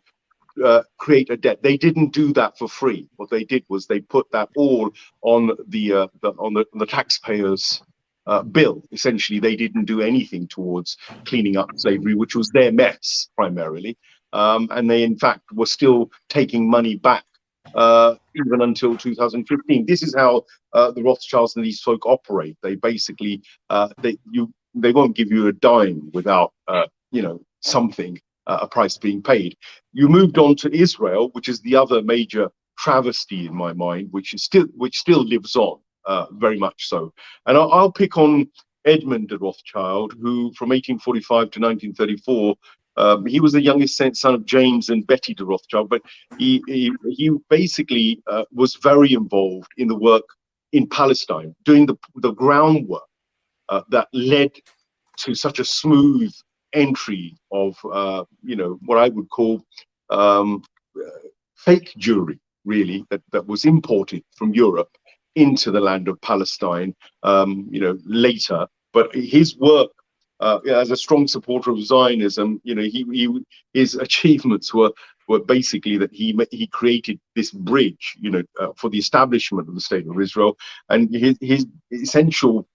create a debt. They didn't do that for free. What they did was they put that all on the taxpayers' bill. Essentially, they didn't do anything towards cleaning up slavery, which was their mess primarily. And they, in fact, were still taking money back even until 2015. This is how the Rothschilds and these folk operate. They basically they won't give you a dime without something, a price being paid. You moved on to Israel, which is the other major travesty in my mind, which still lives on, very much so. And I'll pick on Edmund de Rothschild, who from 1845 to 1934, he was the youngest son of James and Betty de Rothschild, but he basically was very involved in the work in Palestine, doing the groundwork that led to such a smooth entry of what I would call fake Jewry, really, that was imported from Europe into the land of Palestine later. But his work as a strong supporter of Zionism, his achievements were basically that he created this bridge, for the establishment of the state of Israel, and his essential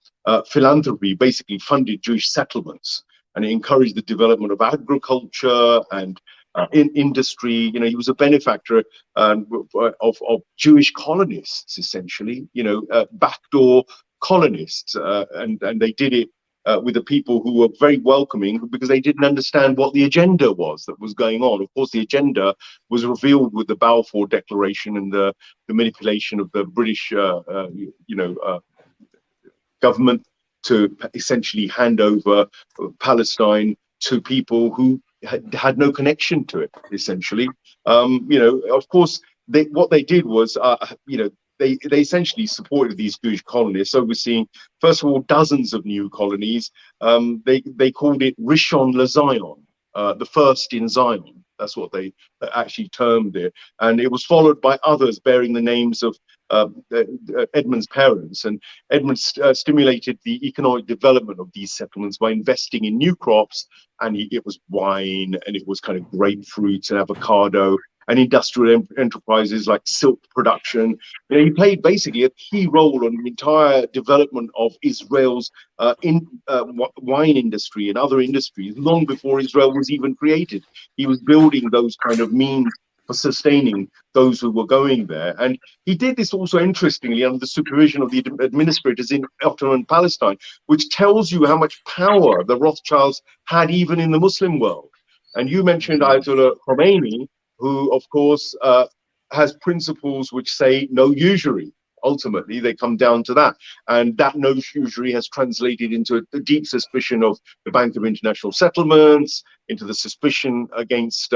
philanthropy basically funded Jewish settlements, and it encouraged the development of agriculture and in industry. He was a benefactor of Jewish colonists, essentially, backdoor colonists, and they did it with the people who were very welcoming because they didn't understand what the agenda was that was going on. Of course, the agenda was revealed with the Balfour Declaration and the manipulation of the British, government to essentially hand over Palestine to people who had no connection to it, essentially. Of course, what they did was, they essentially supported these Jewish colonists, overseeing, first of all, dozens of new colonies. They called it Rishon LeZion, the first in Zion. That's what they actually termed it. And it was followed by others bearing the names of Edmund's parents. And Edmund stimulated the economic development of these settlements by investing in new crops. And it was wine, and it was kind of grapefruits and avocado, and industrial enterprises like silk production. You know, he played basically a key role in the entire development of Israel's wine industry and other industries long before Israel was even created. He was building those kind of means for sustaining those who were going there. And he did this also, interestingly, under the supervision of the administrators in Ottoman Palestine, which tells you how much power the Rothschilds had even in the Muslim world. And you mentioned Ayatollah Khomeini, who, of course, has principles which say no usury. Ultimately, they come down to that. And that no usury has translated into a deep suspicion of the Bank of International Settlements, into the suspicion against,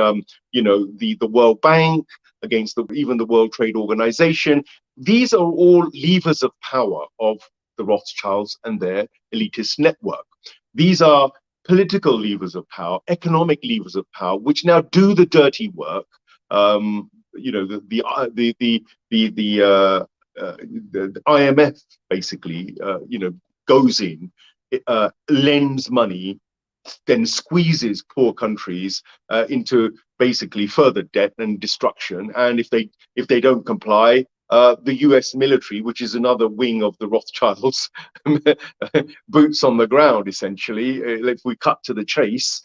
you know, the World Bank, against even the World Trade Organization. These are all levers of power of the Rothschilds and their elitist network. These are political levers of power, economic levers of power, which now do the dirty work. You know, the IMF basically, you know, goes in, lends money, then squeezes poor countries into basically further debt and destruction. And if they don't comply, the US military, which is another wing of the Rothschilds, boots on the ground, essentially. If we cut to the chase,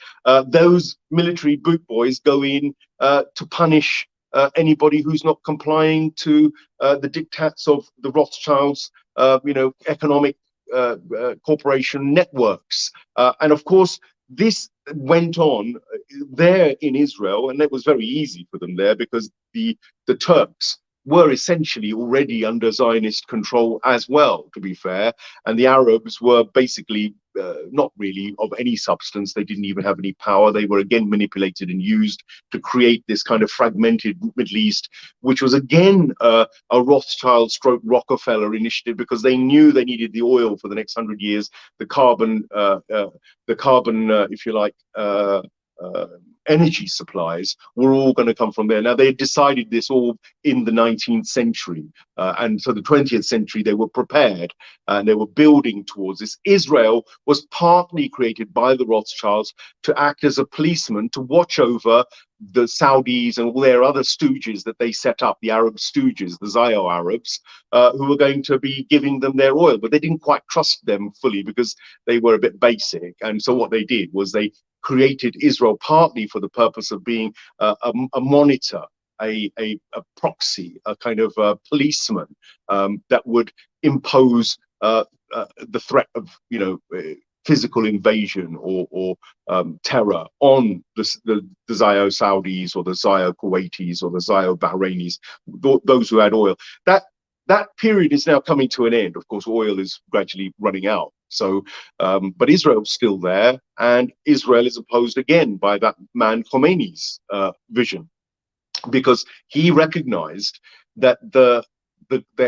those military boot boys go in to punish anybody who's not complying to the diktats of the Rothschilds, you know, economic corporation networks. And of course, this went on there in Israel, and it was very easy for them there because the Turks were essentially already under Zionist control as well, to be fair. And the Arabs were basically not really of any substance. They didn't even have any power. They were again manipulated and used to create this kind of fragmented Middle East, which was again a Rothschild stroke Rockefeller initiative, because they knew they needed the oil for the next 100 years, the carbon, if you like, energy supplies were all going to come from there. Now, they had decided this all in the 19th century. And so the 20th century, they were prepared and they were building towards this. Israel was partly created by the Rothschilds to act as a policeman to watch over the Saudis and all their other stooges that they set up, the Arab stooges, the Zio Arabs, who were going to be giving them their oil. But they didn't quite trust them fully because they were a bit basic. And so what they did was they created Israel partly for the purpose of being a monitor, a proxy, a kind of a policeman that would impose the threat of, you know, physical invasion or terror on the Zio Saudis or the Zio Kuwaitis or the Zio Bahrainis, those who had oil. That period is now coming to an end. Of course, oil is gradually running out. So, but Israel's still there, and Israel is opposed again by that man Khomeini's vision, because he recognized that the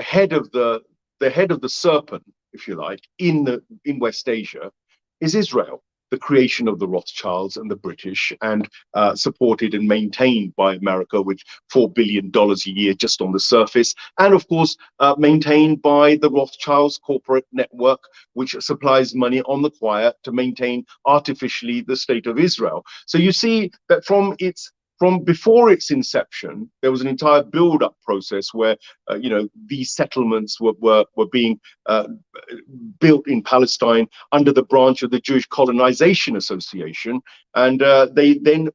head of the serpent, if you like, in West Asia is Israel, the creation of the Rothschilds and the British, and supported and maintained by America with $4 billion a year just on the surface, and of course maintained by the Rothschilds corporate network, which supplies money on the quiet to maintain artificially the state of Israel. So you see that from before its inception, there was an entire build-up process where, you know, these settlements were being built in Palestine under the branch of the Jewish Colonization Association, and they then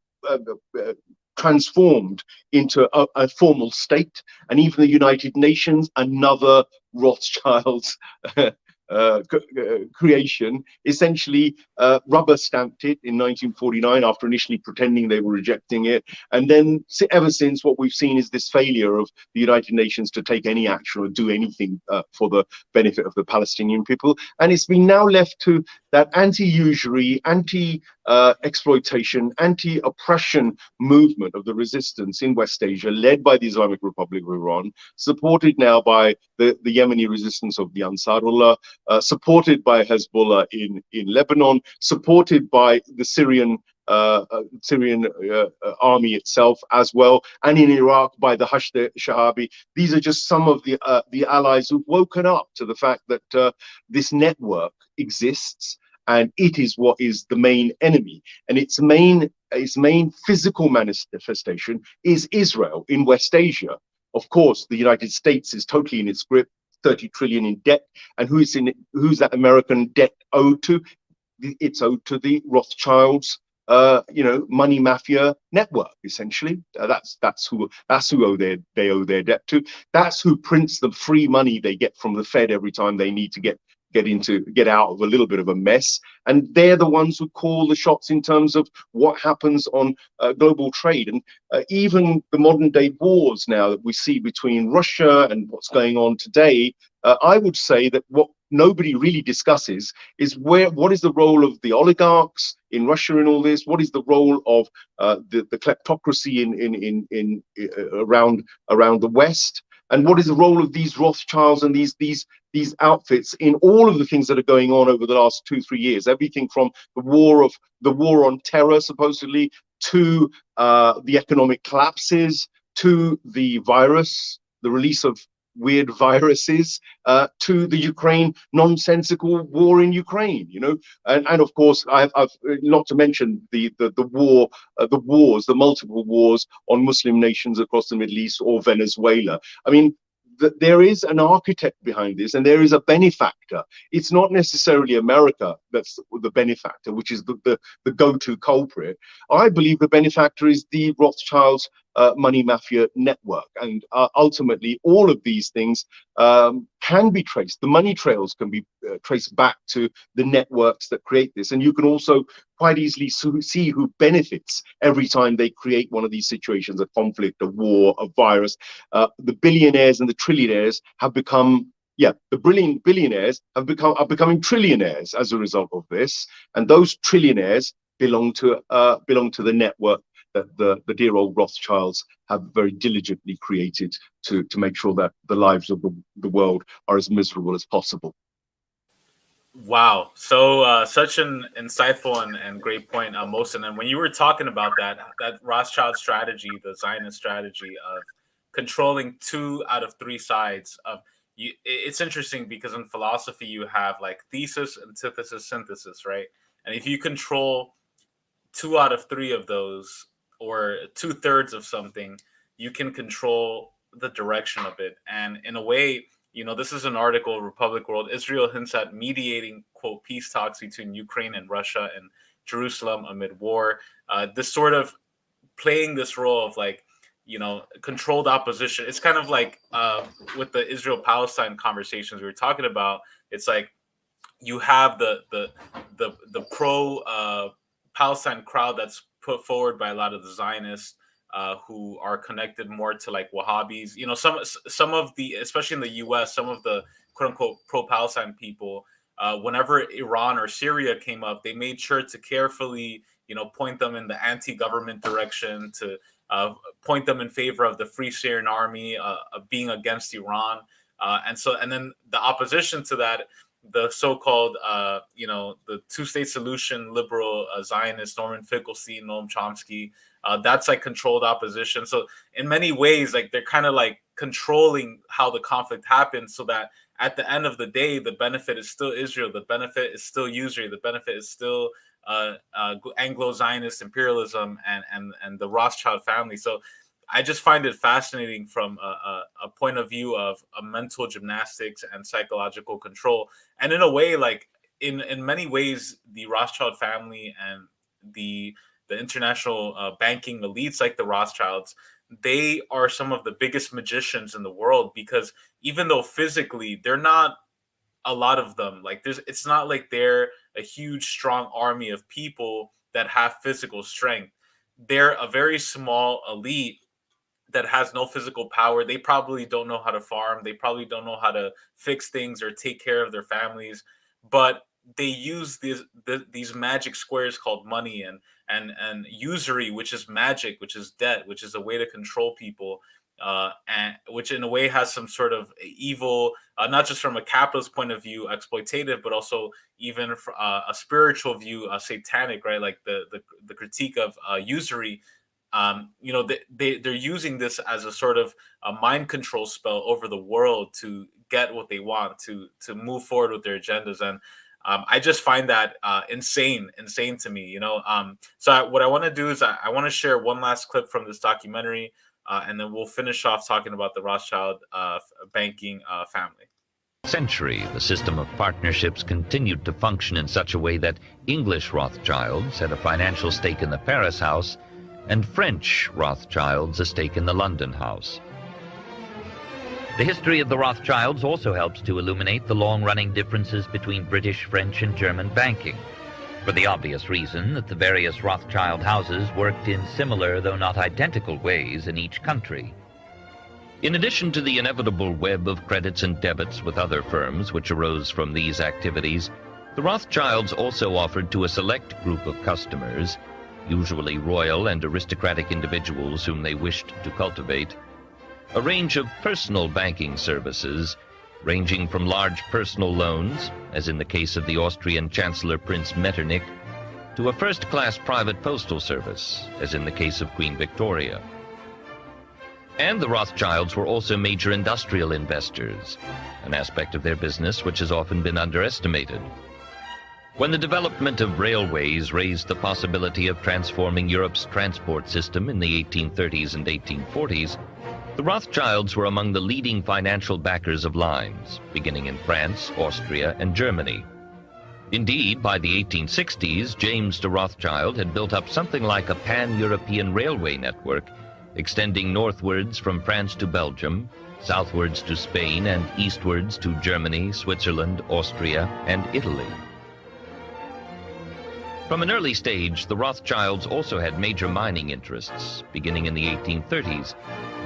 transformed into a formal state, and even the United Nations, another Rothschilds creation, essentially rubber stamped it in 1949 after initially pretending they were rejecting it. And then ever since, what we've seen is this failure of the United Nations to take any action or do anything for the benefit of the Palestinian people. And it's been now left to that anti-usury, anti-exploitation, anti-oppression movement of the resistance in West Asia, led by the Islamic Republic of Iran, supported now by the Yemeni resistance of the Ansarullah, supported by Hezbollah in Lebanon, supported by the Syrian army itself as well, and in Iraq by the Hashd Shahabi. These are just some of the allies who've woken up to the fact that this network exists, and it is what is the main enemy. And its main physical manifestation is Israel in West Asia. Of course, the United States is totally in its grip, 30 trillion in debt. And who's that American debt owed to? It's owed to the Rothschilds, money mafia network. Essentially, that's who they owe their debt to. That's who prints the free money they get from the Fed every time they need to get out of a little bit of a mess. And they're the ones who call the shots in terms of what happens on global trade. And even the modern day wars now that we see between Russia and what's going on today, I would say that what nobody really discusses is what is the role of the oligarchs in Russia in all this? What is the role of the kleptocracy in around the West? And what is the role of these Rothschilds and these outfits in all of the things that are going on over the last 2-3 years? Everything from the war on terror, supposedly, to the economic collapses, to the virus, the release of weird viruses, to the Ukraine nonsensical war in Ukraine. And of course, I've not to mention the multiple wars on Muslim nations across the Middle East or Venezuela. I mean, there is an architect behind this, and there is a benefactor. It's not necessarily America that's the benefactor, which is the go-to culprit. I believe the benefactor is the Rothschilds money mafia network, and ultimately all of these things can be traced. The money trails can be traced back to the networks that create this, and you can also quite easily see who benefits every time they create one of these situations: a conflict, a war, a virus. The billionaires and the trillionaires have become the billionaires are becoming trillionaires as a result of this, and those trillionaires belong to the network that the dear old Rothschilds have very diligently created to make sure that the lives of the world are as miserable as possible. Wow. So such an insightful and great point, Mohsin. And when you were talking about that Rothschild strategy, the Zionist strategy of controlling 2 out of 3 sides of it's interesting because in philosophy you have like thesis, antithesis, synthesis, right? And if you control 2 out of 3 of those, or 2/3 of something, you can control the direction of it. And in a way, this is an article, Republic World. Israel hints at mediating, quote, peace talks between Ukraine and Russia and Jerusalem amid war. This sort of playing this role of like, controlled opposition. It's kind of like with the Israel-Palestine conversations we were talking about. It's like you have the pro Palestine crowd that's put forward by a lot of the Zionists who are connected more to like Wahhabis. Some of the, especially in the U.S., some of the quote unquote pro-Palestine people, whenever Iran or Syria came up, they made sure to carefully, point them in the anti-government direction, to point them in favor of the Free Syrian Army, of being against Iran. And then the opposition to that, the so-called, the two-state solution, liberal Zionist, Norman Finkelstein, Noam Chomsky, that's like controlled opposition. So in many ways, like they're kind of like controlling how the conflict happens, so that at the end of the day, the benefit is still Israel, the benefit is still usury, the benefit is still Anglo-Zionist imperialism and the Rothschild family. So I just find it fascinating from a point of view of a mental gymnastics and psychological control. And in a way, like in many ways, the Rothschild family and the international banking elites like the Rothschilds, they are some of the biggest magicians in the world, because even though physically they're not a lot of them, like it's not like they're a huge, strong army of people that have physical strength. They're a very small elite that has no physical power. They probably don't know how to farm. They probably don't know how to fix things or take care of their families, but they use these magic squares called money and usury, which is magic, which is debt, which is a way to control people. and which in a way has some sort of evil, not just from a capitalist point of view, exploitative, but also even a spiritual view, satanic, right? Like the critique of usury. They're using this as a sort of a mind control spell over the world to get what they want, to move forward with their agendas. And I just find that insane to me, So what I want to do is I want to share one last clip from this documentary, and then we'll finish off talking about the Rothschild banking family. Century, the system of partnerships continued to function in such a way that English Rothschilds had a financial stake in the Paris house and French Rothschilds a stake in the London house. The history of the Rothschilds also helps to illuminate the long-running differences between British, French, and German banking, for the obvious reason that the various Rothschild houses worked in similar, though not identical, ways in each country. In addition to the inevitable web of credits and debits with other firms which arose from these activities, the Rothschilds also offered to a select group of customers, usually royal and aristocratic individuals whom they wished to cultivate, a range of personal banking services, ranging from large personal loans, as in the case of the Austrian Chancellor Prince Metternich, to a first-class private postal service, as in the case of Queen Victoria. And the Rothschilds were also major industrial investors, an aspect of their business which has often been underestimated. When the development of railways raised the possibility of transforming Europe's transport system in the 1830s and 1840s, the Rothschilds were among the leading financial backers of lines, beginning in France, Austria, and Germany. Indeed, by the 1860s, James de Rothschild had built up something like a pan-European railway network, extending northwards from France to Belgium, southwards to Spain, and eastwards to Germany, Switzerland, Austria, and Italy. From an early stage, the Rothschilds also had major mining interests, beginning in the 1830s,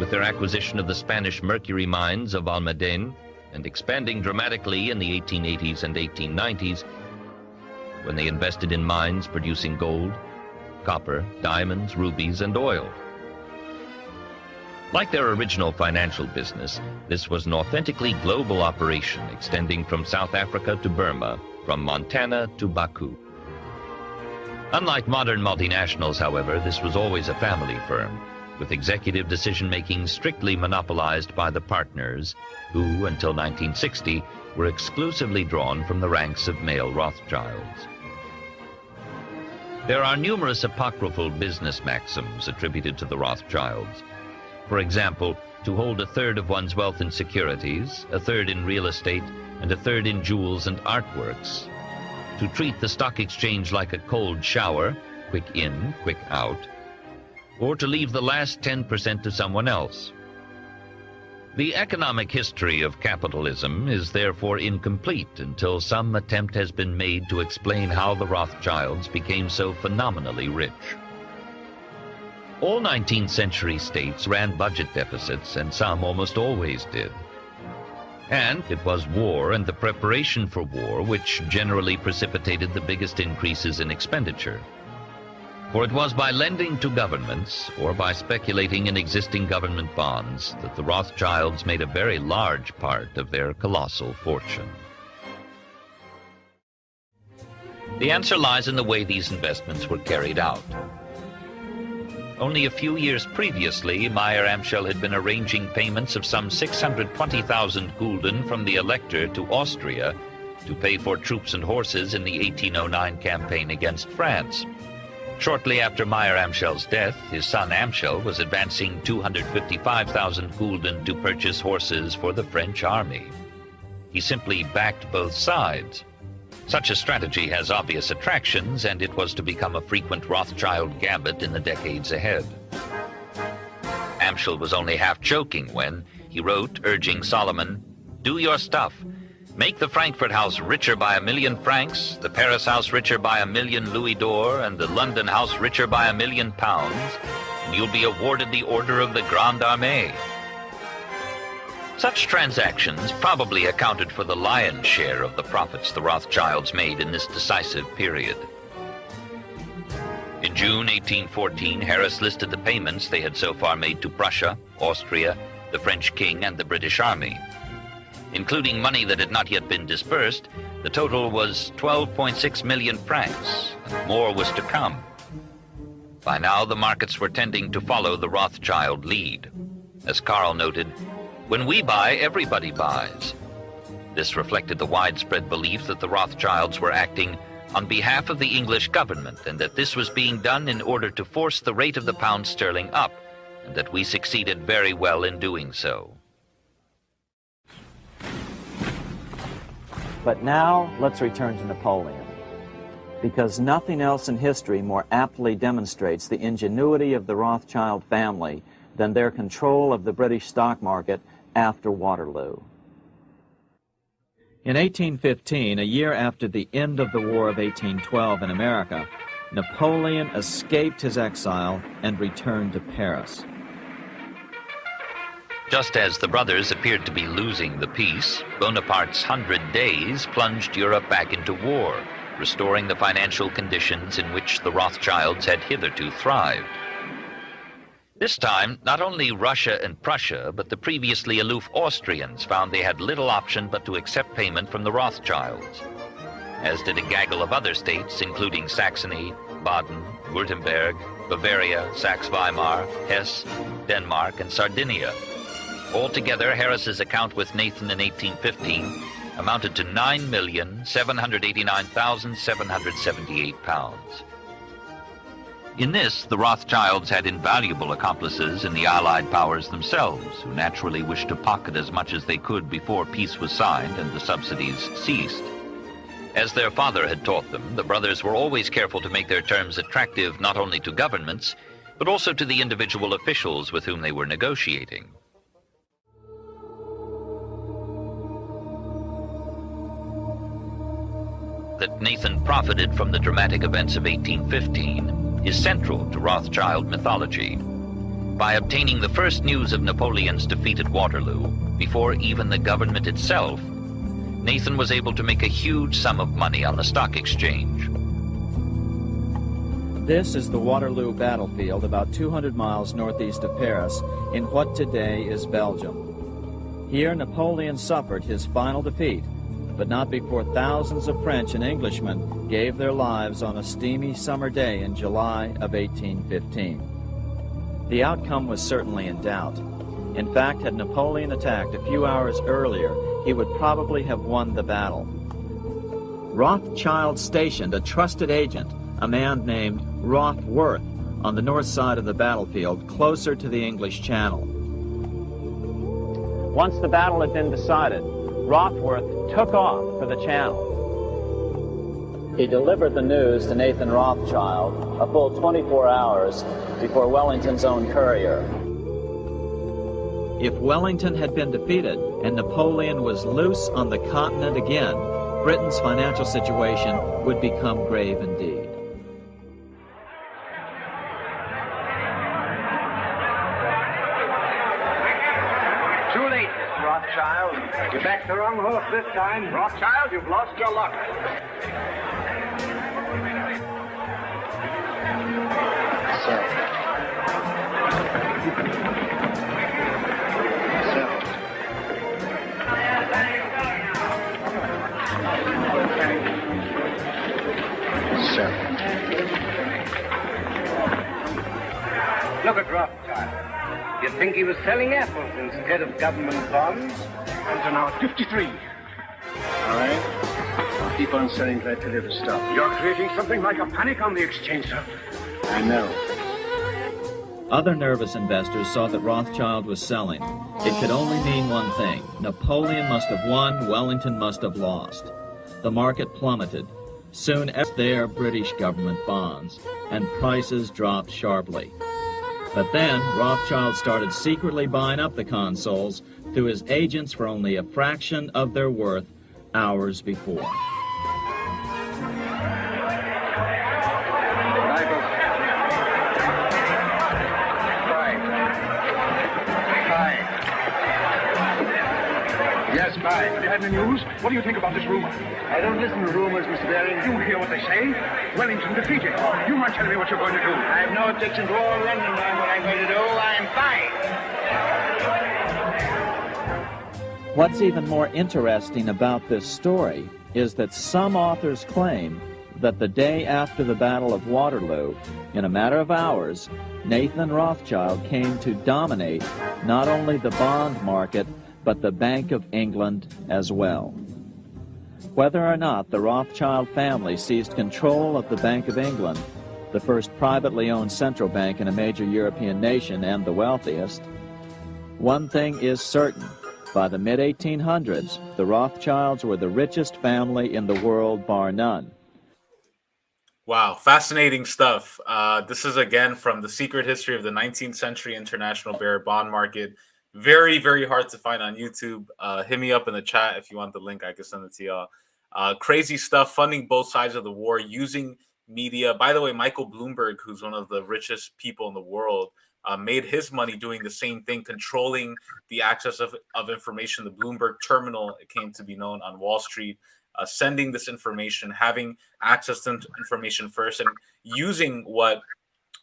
with their acquisition of the Spanish mercury mines of Almadén, and expanding dramatically in the 1880s and 1890s, when they invested in mines producing gold, copper, diamonds, rubies, and oil. Like their original financial business, this was an authentically global operation extending from South Africa to Burma, from Montana to Baku. Unlike modern multinationals, however, this was always a family firm, with executive decision-making strictly monopolized by the partners, who, until 1960, were exclusively drawn from the ranks of male Rothschilds. There are numerous apocryphal business maxims attributed to the Rothschilds. For example, to hold a third of one's wealth in securities, a third in real estate, and a third in jewels and artworks. To treat the stock exchange like a cold shower, quick in, quick out, or to leave the last 10% to someone else. The economic history of capitalism is therefore incomplete until some attempt has been made to explain how the Rothschilds became so phenomenally rich. All 19th century states ran budget deficits, and some almost always did. And it was war and the preparation for war which generally precipitated the biggest increases in expenditure. For it was by lending to governments or by speculating in existing government bonds that the Rothschilds made a very large part of their colossal fortune. The answer lies in the way these investments were carried out. Only a few years previously, Mayer Amschel had been arranging payments of some 620,000 gulden from the Elector to Austria to pay for troops and horses in the 1809 campaign against France. Shortly after Mayer Amschel's death, his son Amschel was advancing 255,000 gulden to purchase horses for the French army. He simply backed both sides. Such a strategy has obvious attractions, and it was to become a frequent Rothschild gambit in the decades ahead. Amschel was only half joking when he wrote, urging Solomon, "Do your stuff. Make the Frankfurt house richer by 1,000,000 francs, the Paris house richer by 1,000,000 louis d'or, and the London house richer by 1,000,000 pounds, and you'll be awarded the Order of the Grande Armée." Such transactions probably accounted for the lion's share of the profits the Rothschilds made in this decisive period. In June 1814, Harris listed the payments they had so far made to Prussia, Austria, the French king, and the British army. Including money that had not yet been dispersed, the total was 12.6 million francs, and more was to come. By now, the markets were tending to follow the Rothschild lead. As Karl noted, when we buy, everybody buys. This reflected the widespread belief that the Rothschilds were acting on behalf of the English government, and that this was being done in order to force the rate of the pound sterling up, and that we succeeded very well in doing so. But now, let's return to Napoleon, because nothing else in history more aptly demonstrates the ingenuity of the Rothschild family than their control of the British stock market after Waterloo. In 1815, a year after the end of the War of 1812 in America, Napoleon escaped his exile and returned to Paris. Just as the brothers appeared to be losing the peace, Bonaparte's 100 Days plunged Europe back into war, restoring the financial conditions in which the Rothschilds had hitherto thrived. This time, not only Russia and Prussia, but the previously aloof Austrians found they had little option but to accept payment from the Rothschilds, as did a gaggle of other states, including Saxony, Baden, Württemberg, Bavaria, Saxe-Weimar, Hesse, Denmark, and Sardinia. Altogether, Harris's account with Nathan in 1815 amounted to £9,789,778. In this, the Rothschilds had invaluable accomplices in the Allied powers themselves, who naturally wished to pocket as much as they could before peace was signed and the subsidies ceased. As their father had taught them, the brothers were always careful to make their terms attractive not only to governments, but also to the individual officials with whom they were negotiating. That Nathan profited from the dramatic events of 1815 is central to Rothschild mythology. By obtaining the first news of Napoleon's defeat at Waterloo, before even the government itself, Nathan was able to make a huge sum of money on the stock exchange. This is the Waterloo battlefield about 200 miles northeast of Paris in what today is Belgium. Here Napoleon suffered his final defeat, but not before thousands of French and Englishmen gave their lives on a steamy summer day in July of 1815. The outcome was certainly in doubt. In fact, had Napoleon attacked a few hours earlier, he would probably have won the battle. Rothschild stationed a trusted agent, a man named Rothworth, on the north side of the battlefield, closer to the English Channel. Once the battle had been decided, Rothworth took off for the Channel. He delivered the news to Nathan Rothschild a full 24 hours before Wellington's own courier. If Wellington had been defeated and Napoleon was loose on the continent again, Britain's financial situation would become grave indeed. Rothschild, you backed the wrong horse this time. Rothschild, you've lost your luck. Look at Rothschild. You'd think he was selling apples instead of government bonds. And so now 53. All right. I'll keep on selling till I tell you to stop. You're creating something like a panic on the exchange, sir. I know. Other nervous investors saw that Rothschild was selling. It could only mean one thing. Napoleon must have won, Wellington must have lost. The market plummeted. Soon as their British government bonds, and prices dropped sharply. But then, Rothschild started secretly buying up the consols through his agents for only a fraction of their worth hours before. Yes, spy. Have you had any news? What do you think about this rumor? I don't listen to rumors, Mr. Baring. You hear what they say? Wellington defeated. You mind telling me what you're going to do? I have no objection to all London knowing what I'm going to do. I'm fine. What's even more interesting about this story is that some authors claim that the day after the Battle of Waterloo, in a matter of hours, Nathan Rothschild came to dominate not only the bond market, but the Bank of England as well. Whether or not the Rothschild family seized control of the Bank of England, the first privately owned central bank in a major European nation and the wealthiest, one thing is certain. By the mid-1800s, the Rothschilds were the richest family in the world, bar none. Wow, fascinating stuff. This is again from The Secret History of the 19th Century International Bearer Bond Market. Very, very hard to find on YouTube. Hit me up in the chat if you want the link. I can send it to y'all. Crazy stuff, funding both sides of the war, using media. By the way, Michael Bloomberg, who's one of the richest people in the world, made his money doing the same thing, controlling the access of information. The Bloomberg terminal, it came to be known on Wall Street. Sending this information, having access to information first, and using what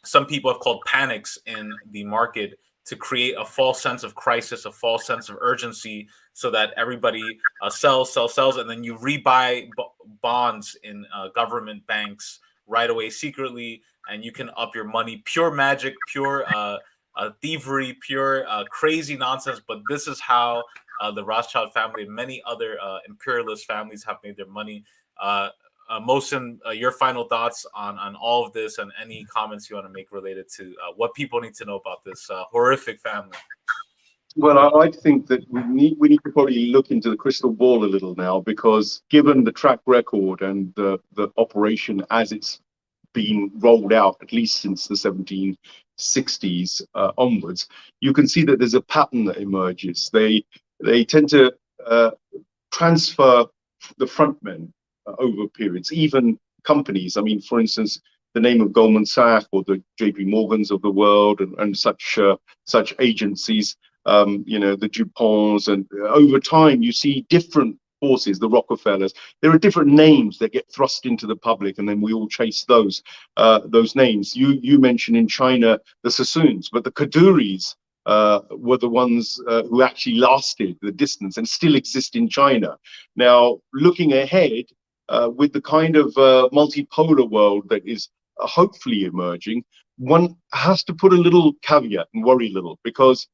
some people have called panics in the market to create a false sense of crisis, a false sense of urgency, so that everybody sells, and then you rebuy bonds in government banks right away secretly, and you can up your money. Pure magic, pure thievery, pure crazy nonsense. But this is how the Rothschild family and many other imperialist families have made their money. Mohsin, your final thoughts on all of this, and any comments you want to make related to what people need to know about this horrific family. Well, I think that we need to probably look into the crystal ball a little now, because given the track record and the operation as it's been rolled out, at least since the 1760s onwards, you can see that there's a pattern that emerges. They tend to transfer the frontmen over periods, even companies. I mean, for instance, the name of Goldman Sachs or the JP Morgans of the world and such agencies, the DuPonts, and over time you see different forces, the Rockefellers. There are different names that get thrust into the public, and then we all chase those names. You mentioned in China the Sassoons, but the Kaduris were the ones who actually lasted the distance and still exist in China. Now, looking ahead, with the kind of multipolar world that is hopefully emerging, one has to put a little caveat and worry a little, because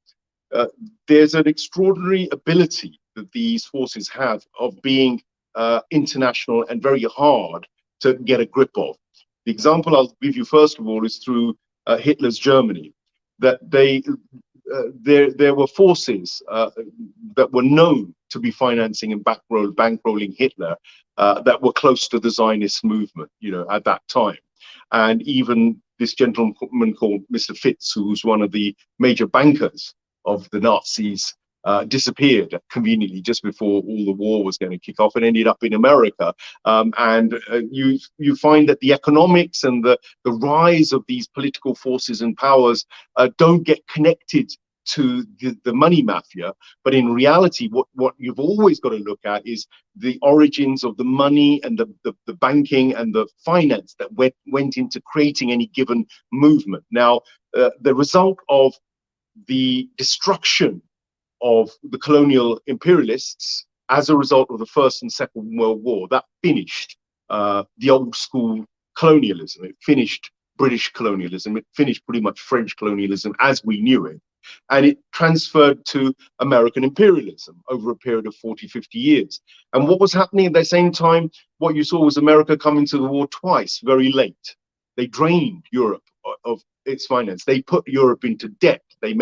there's an extraordinary ability that these forces have of being international and very hard to get a grip of. The example I'll give you first of all is through Hitler's Germany, that there were forces that were known to be financing and bankrolling Hitler that were close to the Zionist movement, at that time. And even this gentleman called Mr. Fitz, who was one of the major bankers of the Nazis, disappeared conveniently just before all the war was going to kick off and ended up in America. You find that the economics and the rise of these political forces and powers don't get connected to the money mafia, but in reality what you've always got to look at is the origins of the money and the banking and the finance that went into creating any given movement. Now, the result of the destruction of the colonial imperialists as a result of the First and Second World War, that finished the old school colonialism. It finished British colonialism. It finished pretty much French colonialism as we knew it. And it transferred to American imperialism over a period of 40, 50 years. And what was happening at the same time, what you saw was America coming to the war twice, very late. They drained Europe of its finance. They put Europe into debt. They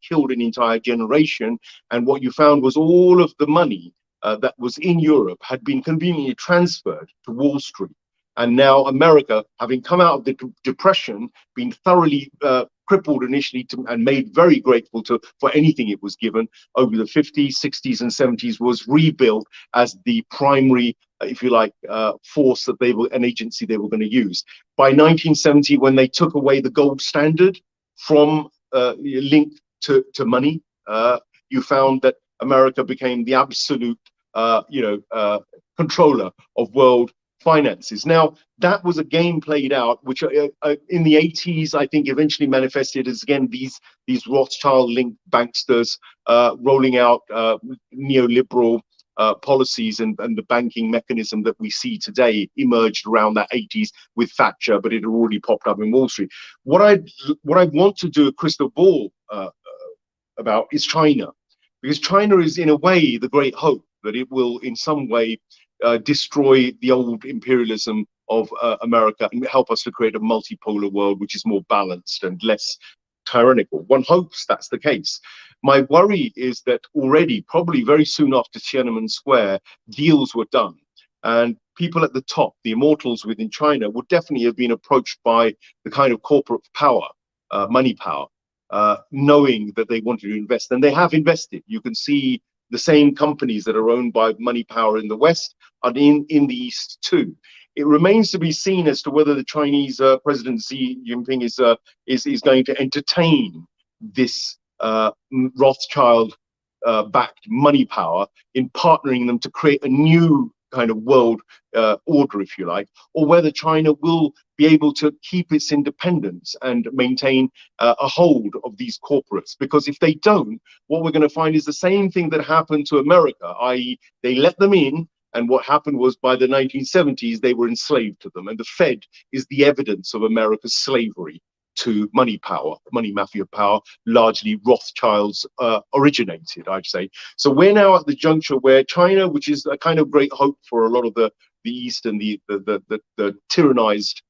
killed an entire generation. And what you found was all of the money that was in Europe had been conveniently transferred to Wall Street. And now America, having come out of the Depression, been thoroughly crippled initially and made very grateful for anything it was given over the 50s, 60s, and 70s, was rebuilt as the primary, if you like, force that an agency they were going to use. By 1970, when they took away the gold standard from linked to money, you found that America became the absolute controller of world finances. Now, that was a game played out, which in the 80s, I think eventually manifested as, again, these Rothschild-linked banksters rolling out neoliberal policies, and the banking mechanism that we see today emerged around that 80s with Thatcher, but it had already popped up in Wall Street. What I want to do a crystal ball about is China, because China is in a way the great hope that it will in some way destroy the old imperialism of America and help us to create a multipolar world which is more balanced and less tyrannical. One hopes that's the case. My worry is that already, probably very soon after Tiananmen Square, deals were done. And people at the top, the immortals within China, would definitely have been approached by the kind of corporate power, money power, knowing that they wanted to invest. And they have invested. You can see the same companies that are owned by money power in the West are in the East too. It remains to be seen as to whether the Chinese President Xi Jinping is going to entertain this Rothschild backed money power in partnering them to create a new kind of world order, if you like, or whether China will be able to keep its independence and maintain a hold of these corporates. Because if they don't, what we're going to find is the same thing that happened to America, i.e. they let them in, and what happened was by the 1970s, they were enslaved to them. And the Fed is the evidence of America's slavery to money power, money mafia power, largely Rothschilds originated, I'd say. So we're now at the juncture where China, which is a kind of great hope for a lot of the East and the tyrannized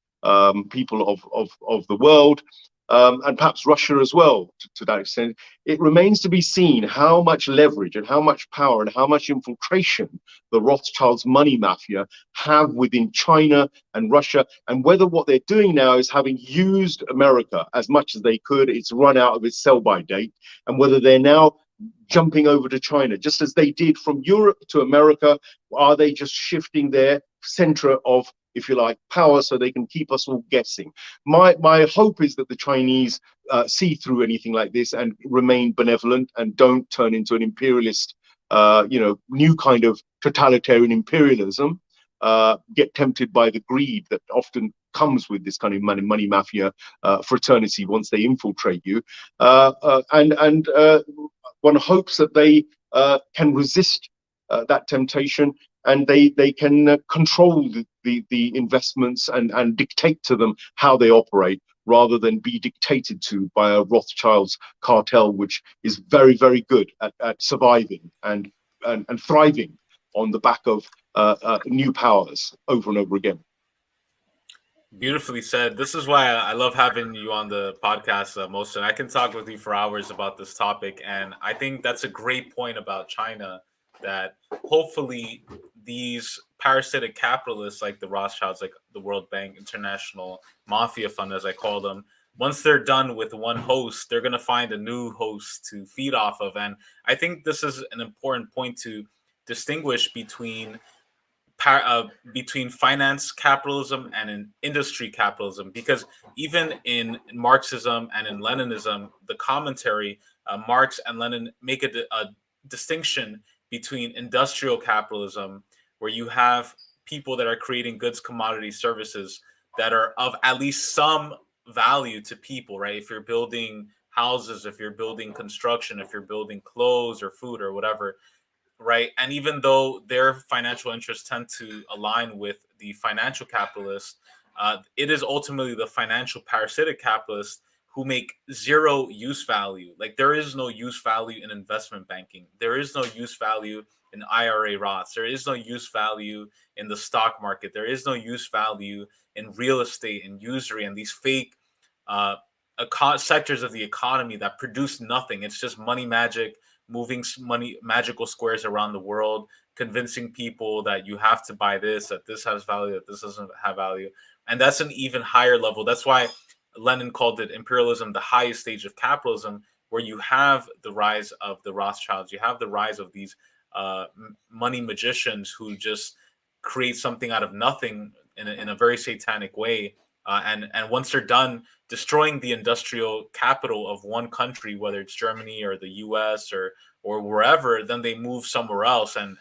people of the world, and perhaps Russia as well, to that extent, it remains to be seen how much leverage and how much power and how much infiltration the Rothschilds' money mafia have within China and Russia, and whether what they're doing now is, having used America as much as they could, it's run out of its sell-by date, and whether they're now jumping over to China, just as they did from Europe to America. Are they just shifting their center of, if you like, power so they can keep us all guessing? My hope is that the Chinese see through anything like this and remain benevolent and don't turn into an imperialist, new kind of totalitarian imperialism, get tempted by the greed that often comes with this kind of money mafia fraternity once they infiltrate you. And one hopes that they can resist that temptation, and they can control the investments and dictate to them how they operate, rather than be dictated to by a Rothschilds cartel, which is very, very good at surviving and thriving on the back of new powers over and over again. Beautifully said. This is why I love having you on the podcast, Mohsin. I can talk with you for hours about this topic, and I think that's a great point about China, that hopefully these parasitic capitalists like the Rothschilds, like the World Bank, International Mafia Fund, as I call them, once they're done with one host, they're going to find a new host to feed off of. And I think this is an important point to distinguish between finance capitalism and in industry capitalism, because even in Marxism and in Leninism, the commentary, Marx and Lenin make a distinction between industrial capitalism, where you have people that are creating goods, commodities, services that are of at least some value to people, right? If you're building houses, if you're building construction, if you're building clothes or food or whatever, right? And even though their financial interests tend to align with the financial capitalists, it is ultimately the financial parasitic capitalists who make zero use value. Like, there is no use value in investment banking. There is no use value in IRA Roths. There is no use value in the stock market. There is no use value in real estate and usury and these fake sectors of the economy that produce nothing. It's just money magic, moving money, magical squares around the world, convincing people that you have to buy this, that this has value, that this doesn't have value. And that's an even higher level. That's why Lenin called it imperialism, the highest stage of capitalism, where you have the rise of the Rothschilds, you have the rise of these money magicians who just create something out of nothing in a very satanic way, And once they're done destroying the industrial capital of one country, whether it's Germany or the US or wherever, then they move somewhere else and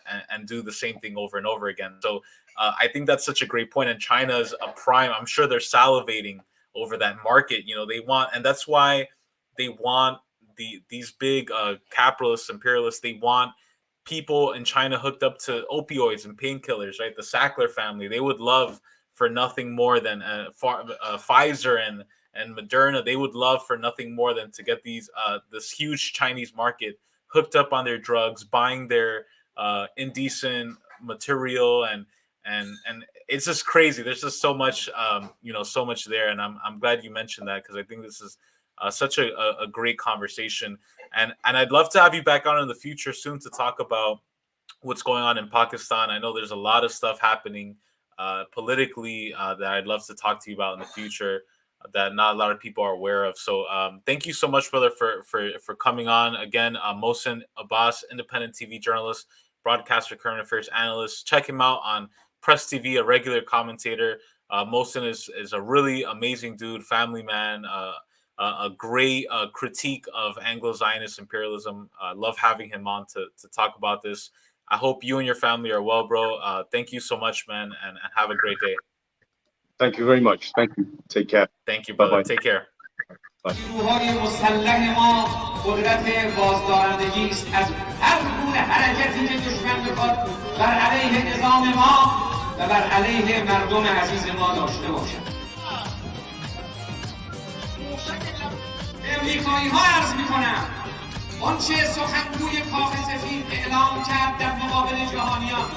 do the same thing over and over again. So I think that's such a great point. And China is a prime. I'm sure they're salivating over that market. You know, they want, and that's why they want these big capitalists, imperialists. They want people in China hooked up to opioids and painkillers, right? The Sackler family. They would love for nothing more than Pfizer and Moderna. They would love for nothing more than to get this huge Chinese market hooked up on their drugs, buying their indecent material, and it's just crazy. There's just so much, so much there. And I'm glad you mentioned that, because I think this is such a great conversation. And I'd love to have you back on in the future soon to talk about what's going on in Pakistan. I know there's a lot of stuff happening politically that I'd love to talk to you about in the future that not a lot of people are aware of. So thank you so much, brother, for coming on again. Mohsin Abbas, independent TV journalist, broadcaster, current affairs analyst. Check him out on Press TV, a regular commentator. Mohsin is a really amazing dude, family man, a great critique of Anglo-Zionist imperialism. Love having him on to talk about this. I hope you and your family are well, bro. Thank you so much, man, and have a great day. Thank you very much. Thank you. Take care. Thank you, brother. Bye-bye. Take care. Bye. نیروهای مسلح ما قدرت بازدارندگی است از هر گونه حرکتی که دشمن بخواد بر علیه نظام ما و بر علیه مردم عزیز ما داشته باشد. امریکایی ها عرض میکنم آنچه سخنگوی کاخ سفید اعلام کرد در مقابل جهانیان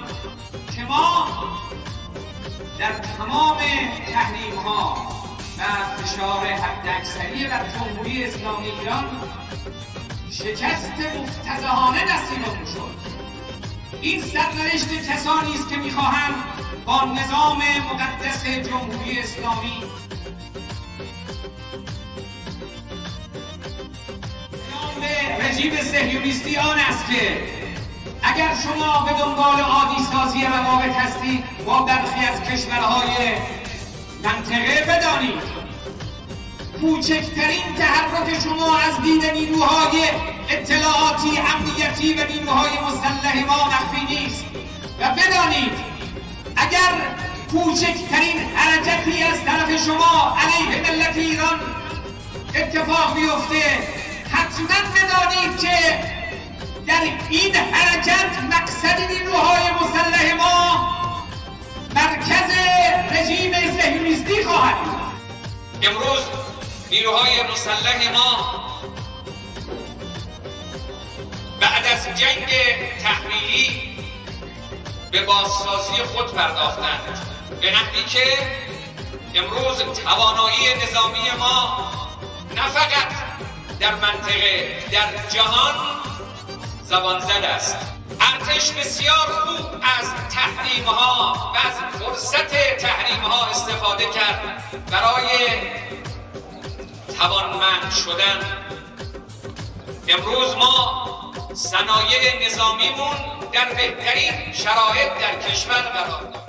که ما در تمام تحریم ها و فشار حداکثری بر جمهوری اسلامی ایران شکست مفتضحانه نصیبمون شد. این سرنوشت کسانی است که میخواهند با نظام مقدس جمهوری اسلامی رژیم صهیونیستی آن است که اگر شما به دنبال عادی سازی روابط هستید با برخی از کشورهای منطقه، بدانید کوچکترین تحرک شما از دید نیروهای اطلاعاتی، امنیتی و نیروهای مسلح ما مخفی نیست. و بدانید اگر کوچکترین حرکتی از طرف شما علیه ملت ایران اتفاق بیفته، حتما بدانید که در این حرکت مقصد نیروهای مسلح ما مرکز رژیم صهیونیستی خواهد بود. امروز نیروهای مسلح ما بعد از جنگ تحمیلی به بازسازی خود پرداختند، به نحوی که امروز توانایی نظامی ما نه فقط در منطقه، در جهان زبانزد است. ارتش بسیار خوب از تحریم‌ها و از فرصت تحریم‌ها استفاده کرد برای توانمند شدن. امروز ما صنایع نظامیمون در بهترین شرایط در کشور قرار داریم.